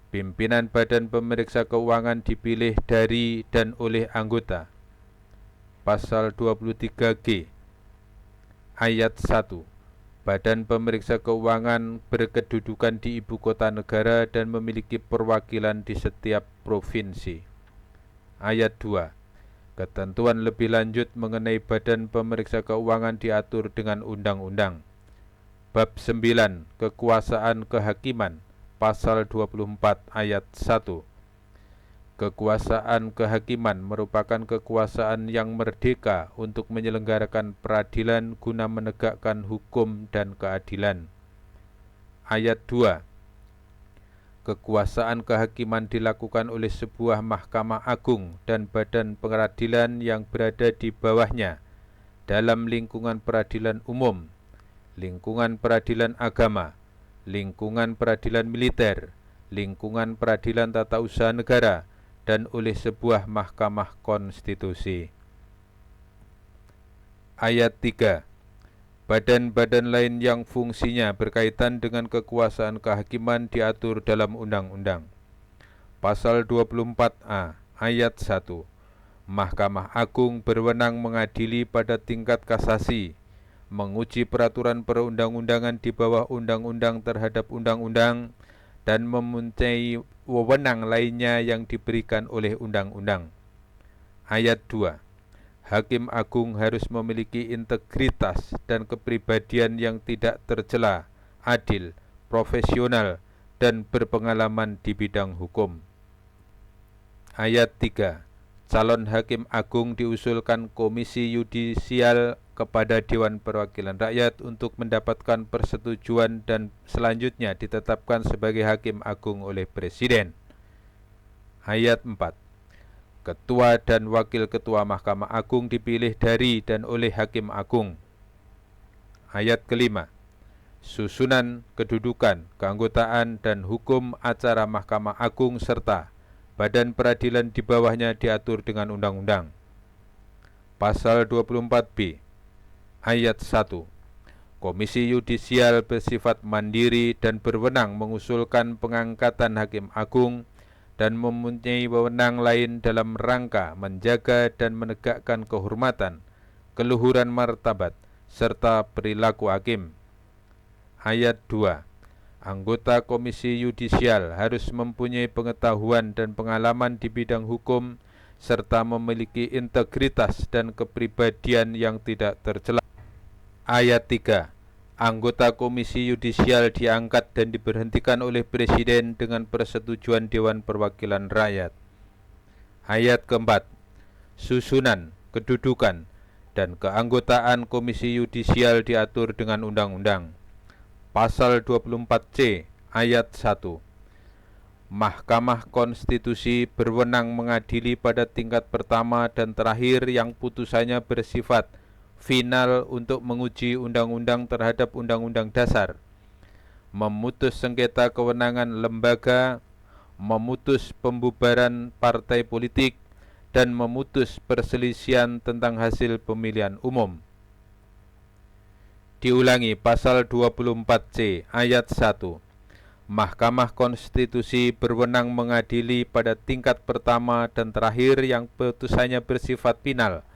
[SPEAKER 1] Pimpinan Badan Pemeriksa Keuangan dipilih dari dan oleh anggota. Pasal 23G ayat 1. Badan Pemeriksa Keuangan berkedudukan di ibu kota negara dan memiliki perwakilan di setiap provinsi. Ayat 2. Ketentuan lebih lanjut mengenai Badan Pemeriksa Keuangan diatur dengan undang-undang. Bab 9. Kekuasaan Kehakiman, Pasal 24 ayat 1. Kekuasaan kehakiman merupakan kekuasaan yang merdeka untuk menyelenggarakan peradilan guna menegakkan hukum dan keadilan. Ayat 2. Kekuasaan kehakiman dilakukan oleh sebuah Mahkamah Agung dan badan peradilan yang berada di bawahnya dalam lingkungan peradilan umum, lingkungan peradilan agama, lingkungan peradilan militer, lingkungan peradilan tata usaha negara, dan oleh sebuah mahkamah konstitusi. Ayat 3. Badan-badan lain yang fungsinya berkaitan dengan kekuasaan kehakiman diatur dalam undang-undang. Pasal 24A ayat 1. Mahkamah Agung berwenang mengadili pada tingkat kasasi, menguji peraturan perundang-undangan di bawah undang-undang terhadap undang-undang, dan mempunyai wewenang lainnya yang diberikan oleh undang-undang. Ayat 2. Hakim Agung harus memiliki integritas dan kepribadian yang tidak tercela, adil, profesional, dan berpengalaman di bidang hukum. Ayat 3. Calon Hakim Agung diusulkan Komisi Yudisial kepada Dewan Perwakilan Rakyat untuk mendapatkan persetujuan dan selanjutnya ditetapkan sebagai Hakim Agung oleh Presiden. Ayat 4. Ketua dan Wakil Ketua Mahkamah Agung dipilih dari dan oleh Hakim Agung. Ayat kelima. Susunan, kedudukan, keanggotaan, dan hukum acara Mahkamah Agung serta badan peradilan di bawahnya diatur dengan undang-undang. Pasal 24B ayat 1. Komisi Yudisial bersifat mandiri dan berwenang mengusulkan pengangkatan Hakim Agung dan mempunyai wewenang lain dalam rangka menjaga dan menegakkan kehormatan, keluhuran martabat, serta perilaku hakim. Ayat 2. Anggota Komisi Yudisial harus mempunyai pengetahuan dan pengalaman di bidang hukum serta memiliki integritas dan kepribadian yang tidak tercela. Ayat 3. Anggota Komisi Yudisial diangkat dan diberhentikan oleh Presiden dengan persetujuan Dewan Perwakilan Rakyat. Ayat keempat. Susunan, kedudukan, dan keanggotaan Komisi Yudisial diatur dengan undang-undang. Pasal 24C ayat 1. Mahkamah Konstitusi berwenang mengadili pada tingkat pertama dan terakhir yang putusannya bersifat final untuk menguji undang-undang terhadap undang-undang dasar, memutus sengketa kewenangan lembaga, memutus pembubaran partai politik, dan memutus perselisihan tentang hasil pemilihan umum. Diulangi, pasal 24C ayat 1. Mahkamah Konstitusi berwenang mengadili pada tingkat pertama dan terakhir yang putusannya bersifat final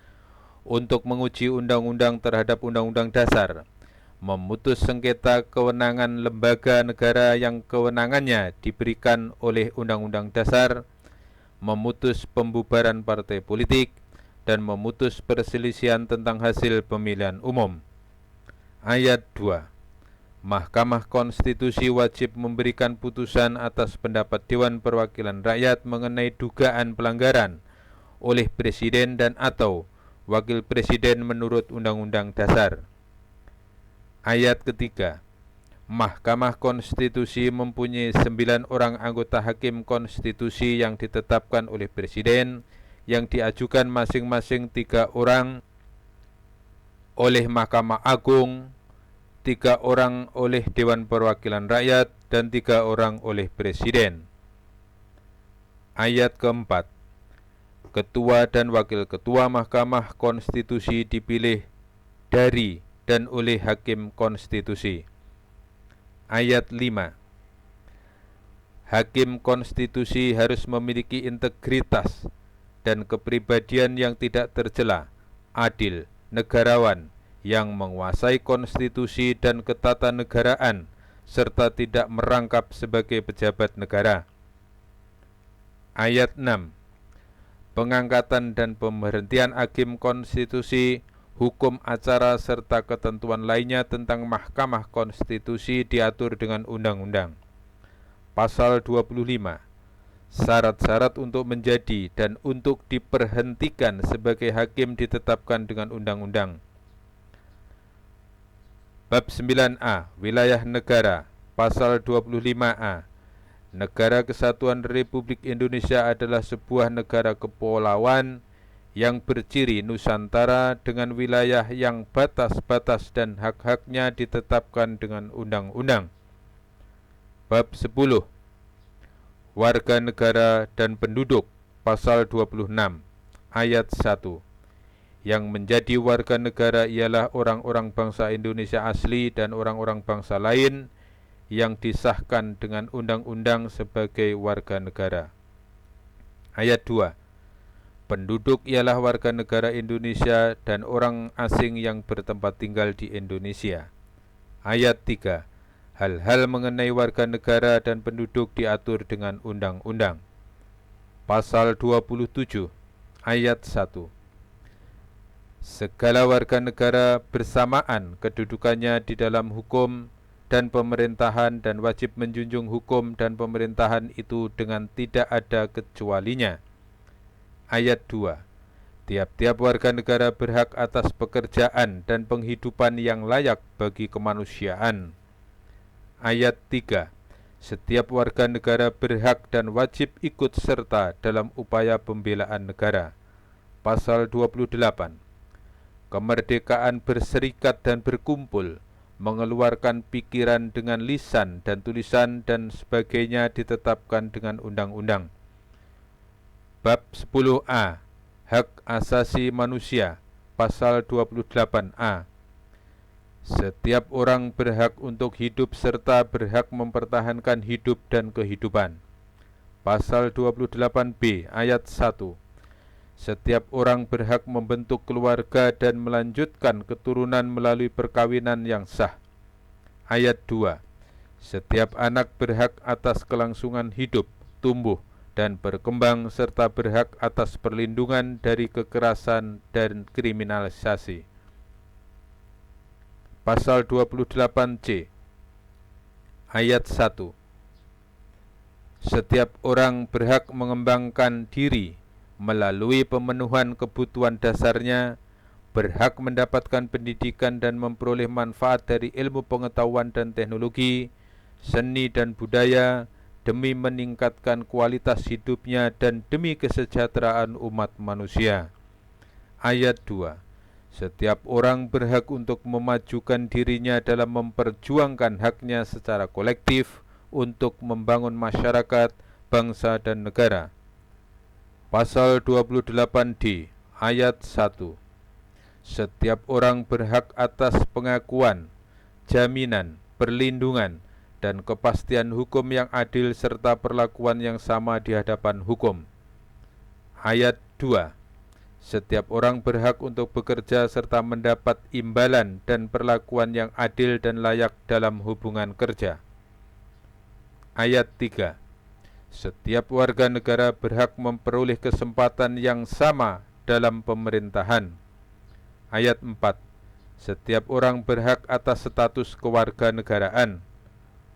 [SPEAKER 1] untuk menguji undang-undang terhadap undang-undang dasar, memutus sengketa kewenangan lembaga negara yang kewenangannya diberikan oleh undang-undang dasar, memutus pembubaran partai politik, dan memutus perselisihan tentang hasil pemilihan umum. Ayat 2. Mahkamah Konstitusi wajib memberikan putusan atas pendapat Dewan Perwakilan Rakyat mengenai dugaan pelanggaran oleh Presiden dan atau Wakil Presiden menurut Undang-Undang Dasar. Ayat ketiga. Mahkamah Konstitusi mempunyai 9 orang anggota Hakim Konstitusi yang ditetapkan oleh Presiden, yang diajukan masing-masing 3 orang oleh Mahkamah Agung, 3 orang oleh Dewan Perwakilan Rakyat, dan 3 orang oleh Presiden. Ayat keempat. Ketua dan Wakil Ketua Mahkamah Konstitusi dipilih dari dan oleh Hakim Konstitusi. Ayat 5. Hakim Konstitusi harus memiliki integritas dan kepribadian yang tidak tercela, adil, negarawan, yang menguasai konstitusi dan ketatanegaraan, serta tidak merangkap sebagai pejabat negara. Ayat 6. Pengangkatan dan pemberhentian Hakim Konstitusi, hukum acara, serta ketentuan lainnya tentang Mahkamah Konstitusi diatur dengan undang-undang. Pasal 25. Syarat-syarat untuk menjadi dan untuk diperhentikan sebagai hakim ditetapkan dengan undang-undang. Bab 9A, Wilayah Negara. Pasal 25A. Negara Kesatuan Republik Indonesia adalah sebuah negara kepulauan yang berciri Nusantara dengan wilayah yang batas-batas dan hak-haknya ditetapkan dengan undang-undang. Bab 10. Warga negara dan penduduk. Pasal 26 ayat 1. Yang menjadi warga negara ialah orang-orang bangsa Indonesia asli dan orang-orang bangsa lain yang disahkan dengan undang-undang sebagai warga negara. Ayat 2. Penduduk ialah warga negara Indonesia dan orang asing yang bertempat tinggal di Indonesia. Ayat 3. Hal-hal mengenai warga negara dan penduduk diatur dengan undang-undang. Pasal 27 ayat 1. Segala warga negara bersamaan kedudukannya di dalam hukum dan pemerintahan dan wajib menjunjung hukum dan pemerintahan itu dengan tidak ada kecualinya. Ayat 2. Tiap-tiap warga negara berhak atas pekerjaan dan penghidupan yang layak bagi kemanusiaan. Ayat 3. Setiap warga negara berhak dan wajib ikut serta dalam upaya pembelaan negara. Pasal 28. Kemerdekaan berserikat dan berkumpul, mengeluarkan pikiran dengan lisan dan tulisan dan sebagainya ditetapkan dengan undang-undang. Bab 10A. Hak asasi manusia. Pasal 28A. Setiap orang berhak untuk hidup serta berhak mempertahankan hidup dan kehidupan. Pasal 28B ayat 1. Setiap orang berhak membentuk keluarga dan melanjutkan keturunan melalui perkawinan yang sah. Ayat 2. Setiap anak berhak atas kelangsungan hidup, tumbuh, dan berkembang serta berhak atas perlindungan dari kekerasan dan kriminalisasi. Pasal 28C ayat 1. Setiap orang berhak mengembangkan diri melalui pemenuhan kebutuhan dasarnya, berhak mendapatkan pendidikan dan memperoleh manfaat dari ilmu pengetahuan dan teknologi, seni dan budaya, demi meningkatkan kualitas hidupnya dan demi kesejahteraan umat manusia. Ayat 2. Setiap orang berhak untuk memajukan dirinya dalam memperjuangkan haknya secara kolektif untuk membangun masyarakat, bangsa, dan negara. Pasal 28D ayat 1. Setiap orang berhak atas pengakuan, jaminan, perlindungan, dan kepastian hukum yang adil serta perlakuan yang sama di hadapan hukum. Ayat 2. Setiap orang berhak untuk bekerja serta mendapat imbalan dan perlakuan yang adil dan layak dalam hubungan kerja. Ayat 3. Setiap warga negara berhak memperoleh kesempatan yang sama dalam pemerintahan. Ayat 4. Setiap orang berhak atas status kewarganegaraan.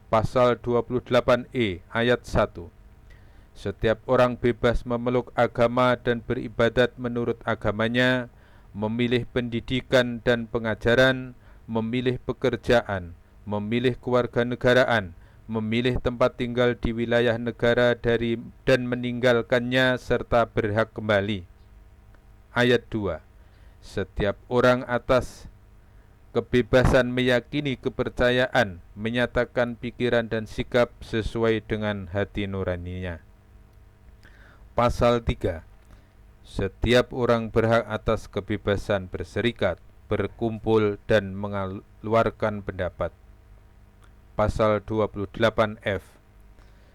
[SPEAKER 1] Pasal 28E ayat 1. Setiap orang bebas memeluk agama dan beribadat menurut agamanya, memilih pendidikan dan pengajaran, memilih pekerjaan, memilih kewarganegaraan, memilih tempat tinggal di wilayah negara dan meninggalkannya serta berhak kembali. Ayat 2. Setiap orang atas kebebasan meyakini kepercayaan, menyatakan pikiran dan sikap sesuai dengan hati nuraninya. Pasal 3. Setiap orang berhak atas kebebasan berserikat, berkumpul, dan mengeluarkan pendapat. Pasal 28F.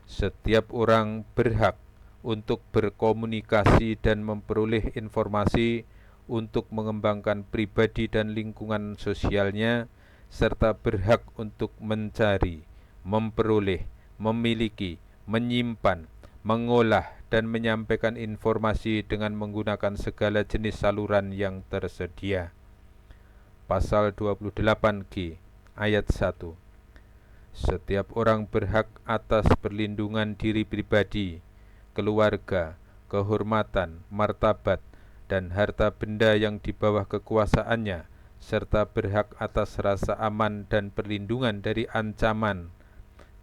[SPEAKER 1] Setiap orang berhak untuk berkomunikasi dan memperoleh informasi untuk mengembangkan pribadi dan lingkungan sosialnya, serta berhak untuk mencari, memperoleh, memiliki, menyimpan, mengolah, dan menyampaikan informasi dengan menggunakan segala jenis saluran yang tersedia. Pasal 28G ayat 1. Setiap orang berhak atas perlindungan diri pribadi, keluarga, kehormatan, martabat, dan harta benda yang di bawah kekuasaannya, serta berhak atas rasa aman dan perlindungan dari ancaman,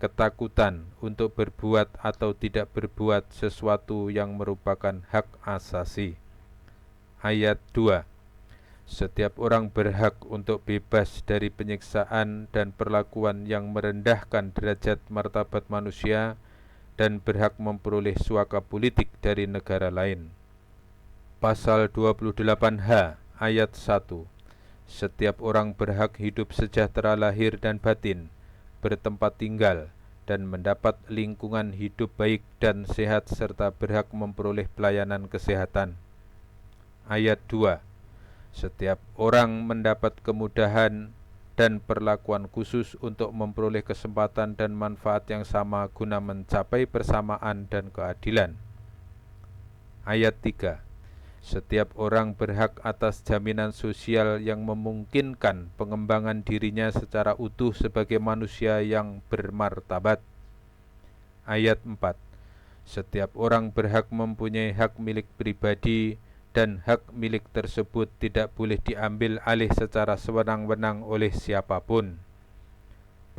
[SPEAKER 1] ketakutan untuk berbuat atau tidak berbuat sesuatu yang merupakan hak asasi. Ayat 2. Setiap orang berhak untuk bebas dari penyiksaan dan perlakuan yang merendahkan derajat martabat manusia dan berhak memperoleh suaka politik dari negara lain. Pasal 28H ayat 1. Setiap orang berhak hidup sejahtera lahir dan batin, bertempat tinggal, dan mendapat lingkungan hidup baik dan sehat serta berhak memperoleh pelayanan kesehatan. Ayat 2. Setiap orang mendapat kemudahan dan perlakuan khusus untuk memperoleh kesempatan dan manfaat yang sama guna mencapai persamaan dan keadilan. Ayat 3. Setiap orang berhak atas jaminan sosial yang memungkinkan pengembangan dirinya secara utuh sebagai manusia yang bermartabat. Ayat 4. Setiap orang berhak mempunyai hak milik pribadi dan hak milik tersebut tidak boleh diambil alih secara sewenang-wenang oleh siapapun.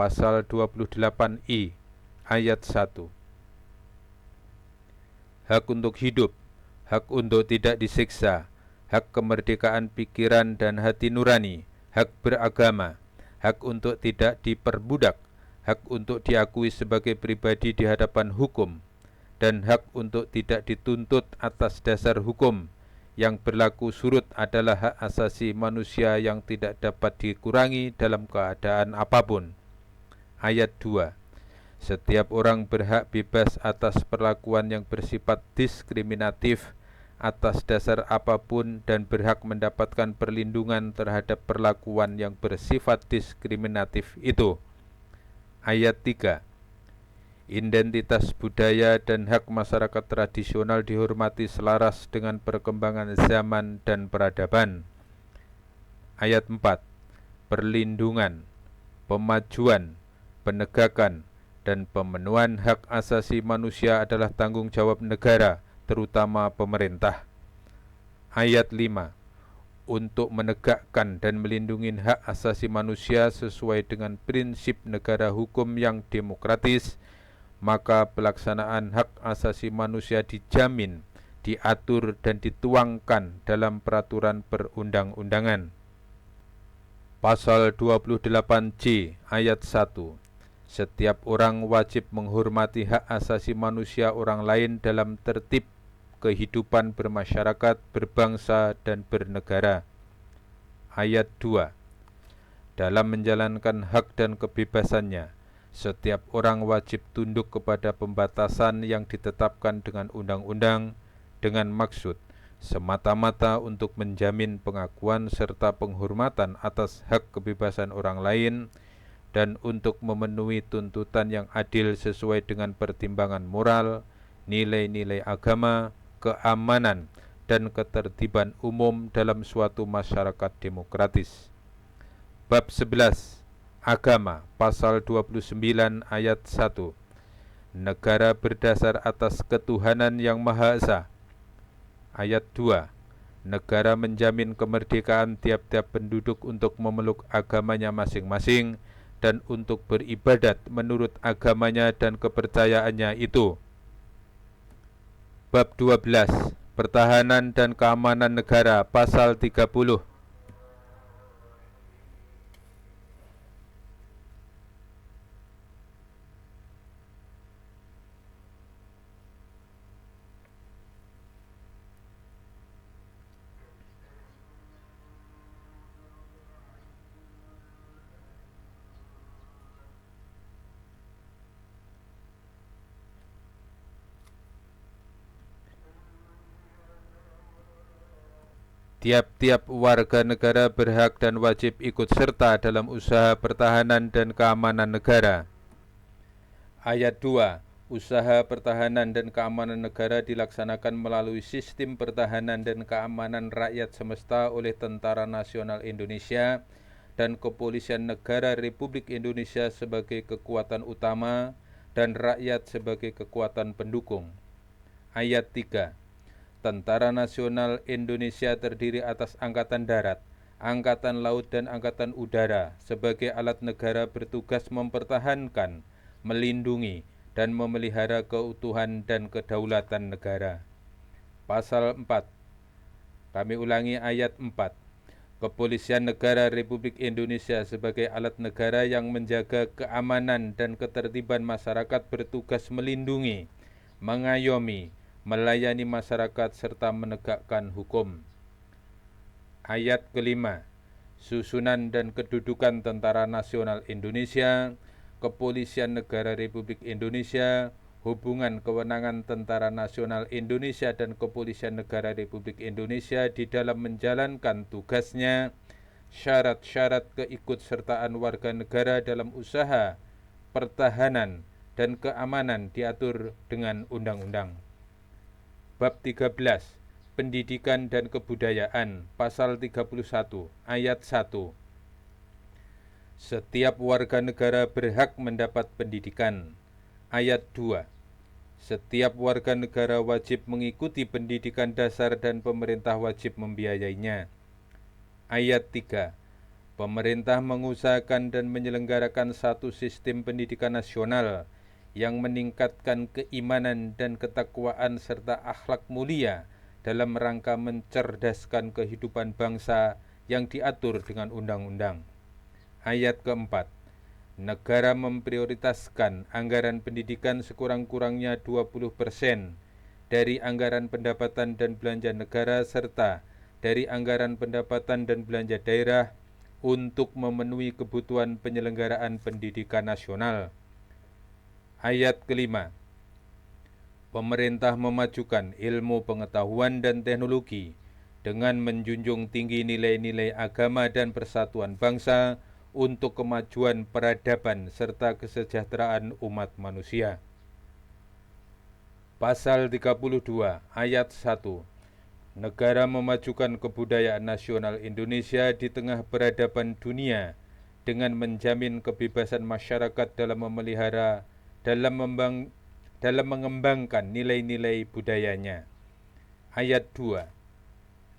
[SPEAKER 1] Pasal 28I ayat 1. Hak untuk hidup, hak untuk tidak disiksa, hak kemerdekaan pikiran dan hati nurani, hak beragama, hak untuk tidak diperbudak, hak untuk diakui sebagai pribadi di hadapan hukum, dan hak untuk tidak dituntut atas dasar hukum Yang berlaku surut adalah hak asasi manusia yang tidak dapat dikurangi dalam keadaan apapun. Ayat 2. Setiap orang berhak bebas atas perlakuan yang bersifat diskriminatif atas dasar apapun dan berhak mendapatkan perlindungan terhadap perlakuan yang bersifat diskriminatif itu. Ayat 3. Identitas budaya dan hak masyarakat tradisional dihormati selaras dengan perkembangan zaman dan peradaban. Ayat 4. Perlindungan, pemajuan, penegakan, dan pemenuhan hak asasi manusia adalah tanggung jawab negara, terutama pemerintah. Ayat 5. Untuk menegakkan dan melindungi hak asasi manusia sesuai dengan prinsip negara hukum yang demokratis, maka pelaksanaan hak asasi manusia dijamin, diatur, dan dituangkan dalam peraturan perundang-undangan. Pasal 28C ayat 1. Setiap orang wajib menghormati hak asasi manusia orang lain dalam tertib kehidupan bermasyarakat, berbangsa, dan bernegara. Ayat 2. Dalam menjalankan hak dan kebebasannya, setiap orang wajib tunduk kepada pembatasan yang ditetapkan dengan undang-undang dengan maksud semata-mata untuk menjamin pengakuan serta penghormatan atas hak kebebasan orang lain dan untuk memenuhi tuntutan yang adil sesuai dengan pertimbangan moral, nilai-nilai agama, keamanan, dan ketertiban umum dalam suatu masyarakat demokratis. Bab 11. Agama, pasal 29 ayat 1. Negara berdasar atas ketuhanan yang Maha Esa. Ayat 2. Negara menjamin kemerdekaan tiap-tiap penduduk untuk memeluk agamanya masing-masing dan untuk beribadat menurut agamanya dan kepercayaannya itu. Bab 12. Pertahanan dan keamanan negara, pasal 30. Tiap-tiap warga negara berhak dan wajib ikut serta dalam usaha pertahanan dan keamanan negara. Ayat 2. Usaha pertahanan dan keamanan negara dilaksanakan melalui sistem pertahanan dan keamanan rakyat semesta oleh Tentara Nasional Indonesia dan Kepolisian Negara Republik Indonesia sebagai kekuatan utama dan rakyat sebagai kekuatan pendukung. Ayat 3. Tentara Nasional Indonesia terdiri atas Angkatan Darat, Angkatan Laut, dan Angkatan Udara sebagai alat negara bertugas mempertahankan, melindungi, dan memelihara keutuhan dan kedaulatan negara. Pasal 4. Kami ulangi ayat 4. Kepolisian Negara Republik Indonesia sebagai alat negara yang menjaga keamanan dan ketertiban masyarakat bertugas melindungi, mengayomi, melayani masyarakat serta menegakkan hukum. Ayat kelima. Susunan dan kedudukan Tentara Nasional Indonesia, Kepolisian Negara Republik Indonesia, hubungan kewenangan Tentara Nasional Indonesia dan Kepolisian Negara Republik Indonesia di dalam menjalankan tugasnya, syarat-syarat keikutsertaan warga negara dalam usaha pertahanan dan keamanan diatur dengan undang-undang. Bab 13. Pendidikan dan kebudayaan, pasal 31 ayat 1. Setiap warga negara berhak mendapat pendidikan. Ayat 2. Setiap warga negara wajib mengikuti pendidikan dasar dan pemerintah wajib membiayainya. Ayat 3. Pemerintah mengusahakan dan menyelenggarakan satu sistem pendidikan nasional yang meningkatkan keimanan dan ketakwaan serta akhlak mulia dalam rangka mencerdaskan kehidupan bangsa yang diatur dengan undang-undang. Ayat keempat. Negara memprioritaskan anggaran pendidikan sekurang-kurangnya 20% dari anggaran pendapatan dan belanja negara serta dari anggaran pendapatan dan belanja daerah untuk memenuhi kebutuhan penyelenggaraan pendidikan nasional. Ayat kelima, pemerintah memajukan ilmu pengetahuan dan teknologi dengan menjunjung tinggi nilai-nilai agama dan persatuan bangsa untuk kemajuan peradaban serta kesejahteraan umat manusia. Pasal 32 ayat 1, negara memajukan kebudayaan nasional Indonesia di tengah peradaban dunia dengan menjamin kebebasan masyarakat dalam memelihara, dalam mengembangkan nilai-nilai budayanya. Ayat 2,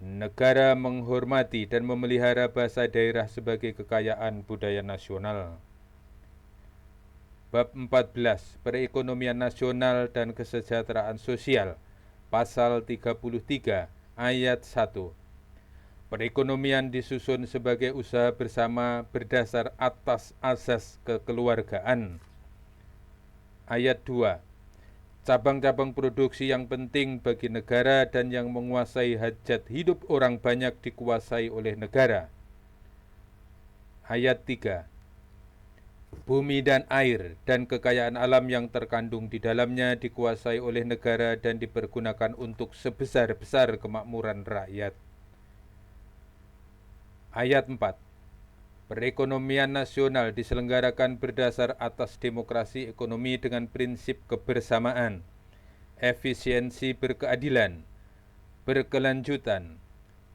[SPEAKER 1] negara menghormati dan memelihara bahasa daerah sebagai kekayaan budaya nasional. Bab 14, perekonomian nasional dan kesejahteraan sosial. Pasal 33 ayat 1, perekonomian disusun sebagai usaha bersama berdasar atas asas kekeluargaan. Ayat 2, cabang-cabang produksi yang penting bagi negara dan yang menguasai hajat hidup orang banyak dikuasai oleh negara. Ayat 3, bumi dan air dan kekayaan alam yang terkandung di dalamnya dikuasai oleh negara dan dipergunakan untuk sebesar-besar kemakmuran rakyat. Ayat 4, perekonomian nasional diselenggarakan berdasar atas demokrasi ekonomi dengan prinsip kebersamaan, efisiensi berkeadilan, berkelanjutan,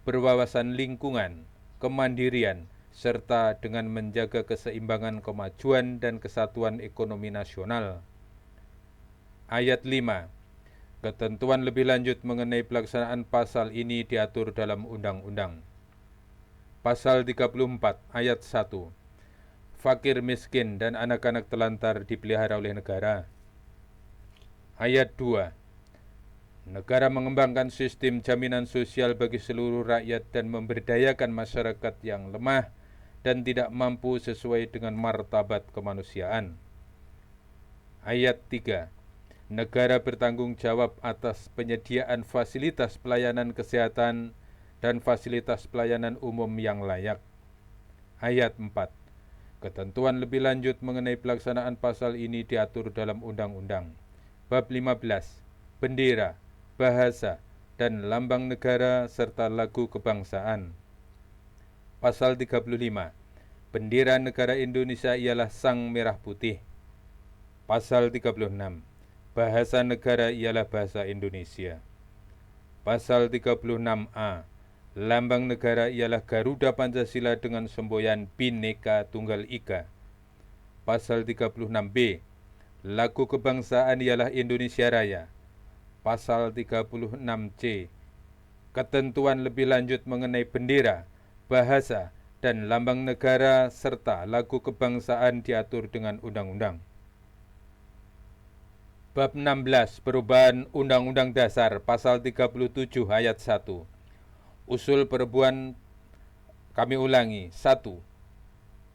[SPEAKER 1] berwawasan lingkungan, kemandirian, serta dengan menjaga keseimbangan kemajuan dan kesatuan ekonomi nasional. Ayat 5, ketentuan lebih lanjut mengenai pelaksanaan pasal ini diatur dalam undang-undang. Pasal 34 ayat 1, fakir miskin dan anak-anak telantar dipelihara oleh negara. Ayat 2, negara mengembangkan sistem jaminan sosial bagi seluruh rakyat dan memberdayakan masyarakat yang lemah dan tidak mampu sesuai dengan martabat kemanusiaan. Ayat 3, negara bertanggung jawab atas penyediaan fasilitas pelayanan kesehatan dan fasilitas pelayanan umum yang layak. Ayat 4, ketentuan lebih lanjut mengenai pelaksanaan pasal ini diatur dalam undang-undang. Bab 15, bendera, bahasa, dan lambang negara serta lagu kebangsaan. Pasal 35, bendera negara Indonesia ialah sang merah putih. Pasal 36, bahasa negara ialah bahasa Indonesia. Pasal 36A, lambang negara ialah Garuda Pancasila dengan semboyan Bhinneka Tunggal Ika. Pasal 36B, lagu kebangsaan ialah Indonesia Raya. Pasal 36C, ketentuan lebih lanjut mengenai bendera, bahasa, dan lambang negara serta lagu kebangsaan diatur dengan undang-undang. Bab 16, perubahan Undang-Undang Dasar, pasal 37 ayat 1. Usul perubahan, kami ulangi, 1.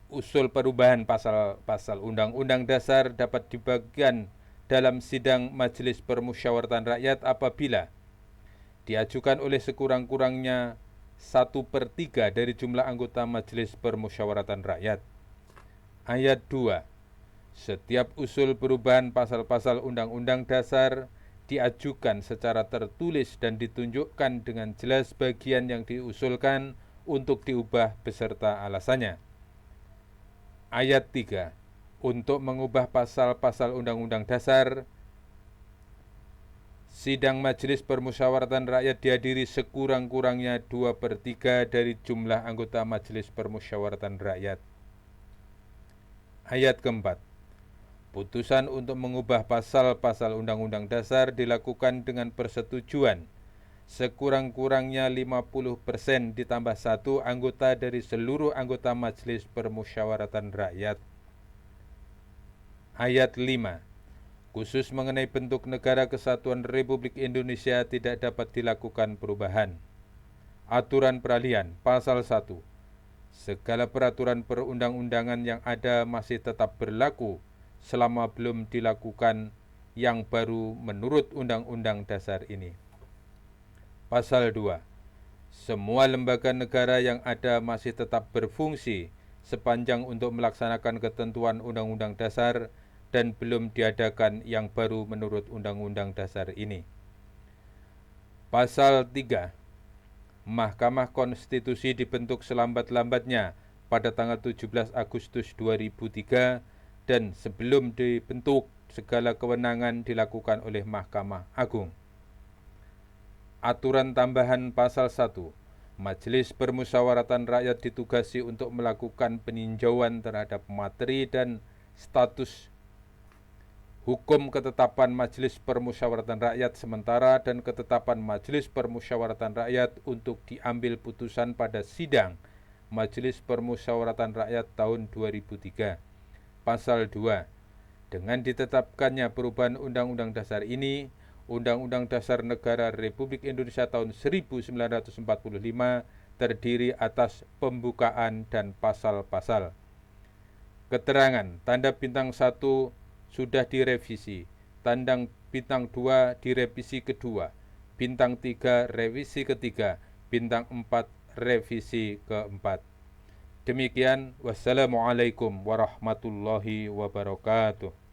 [SPEAKER 1] Usul perubahan pasal-pasal Undang-Undang Dasar dapat dibagikan dalam sidang Majelis Permusyawaratan Rakyat apabila diajukan oleh sekurang-kurangnya 1/3 dari jumlah anggota Majelis Permusyawaratan Rakyat. Ayat 2, setiap usul perubahan pasal-pasal Undang-Undang Dasar diajukan secara tertulis dan ditunjukkan dengan jelas bagian yang diusulkan untuk diubah beserta alasannya. Ayat 3, untuk mengubah pasal-pasal Undang-Undang Dasar, sidang Majelis Permusyawaratan Rakyat dihadiri sekurang-kurangnya 2/3 dari jumlah anggota Majelis Permusyawaratan Rakyat. Ayat keempat, putusan untuk mengubah pasal-pasal Undang-Undang Dasar dilakukan dengan persetujuan sekurang-kurangnya 50% ditambah 1 anggota dari seluruh anggota Majelis Permusyawaratan Rakyat. Ayat 5, khusus mengenai bentuk Negara Kesatuan Republik Indonesia tidak dapat dilakukan perubahan. Aturan peralihan, pasal 1, segala peraturan perundang-undangan yang ada masih tetap berlaku selama belum dilakukan yang baru menurut Undang-Undang Dasar ini. Pasal 2. Semua lembaga negara yang ada masih tetap berfungsi sepanjang untuk melaksanakan ketentuan Undang-Undang Dasar dan belum diadakan yang baru menurut Undang-Undang Dasar ini. Pasal 3. Mahkamah Konstitusi dibentuk selambat-lambatnya pada tanggal 17 Agustus 2003 dan sebelum dibentuk segala kewenangan dilakukan oleh Mahkamah Agung. Aturan tambahan pasal 1. Majelis Permusyawaratan Rakyat ditugasi untuk melakukan peninjauan terhadap materi dan status hukum ketetapan Majelis Permusyawaratan Rakyat sementara dan ketetapan Majelis Permusyawaratan Rakyat untuk diambil putusan pada sidang Majelis Permusyawaratan Rakyat tahun 2003. Pasal 2. Dengan ditetapkannya perubahan Undang-Undang Dasar ini, Undang-Undang Dasar Negara Republik Indonesia tahun 1945 terdiri atas pembukaan dan pasal-pasal. Keterangan tanda bintang 1 sudah direvisi, tanda bintang 2 direvisi kedua, bintang 3 revisi ketiga, bintang 4 revisi keempat. Demikian, wassalamualaikum warahmatullahi wabarakatuh.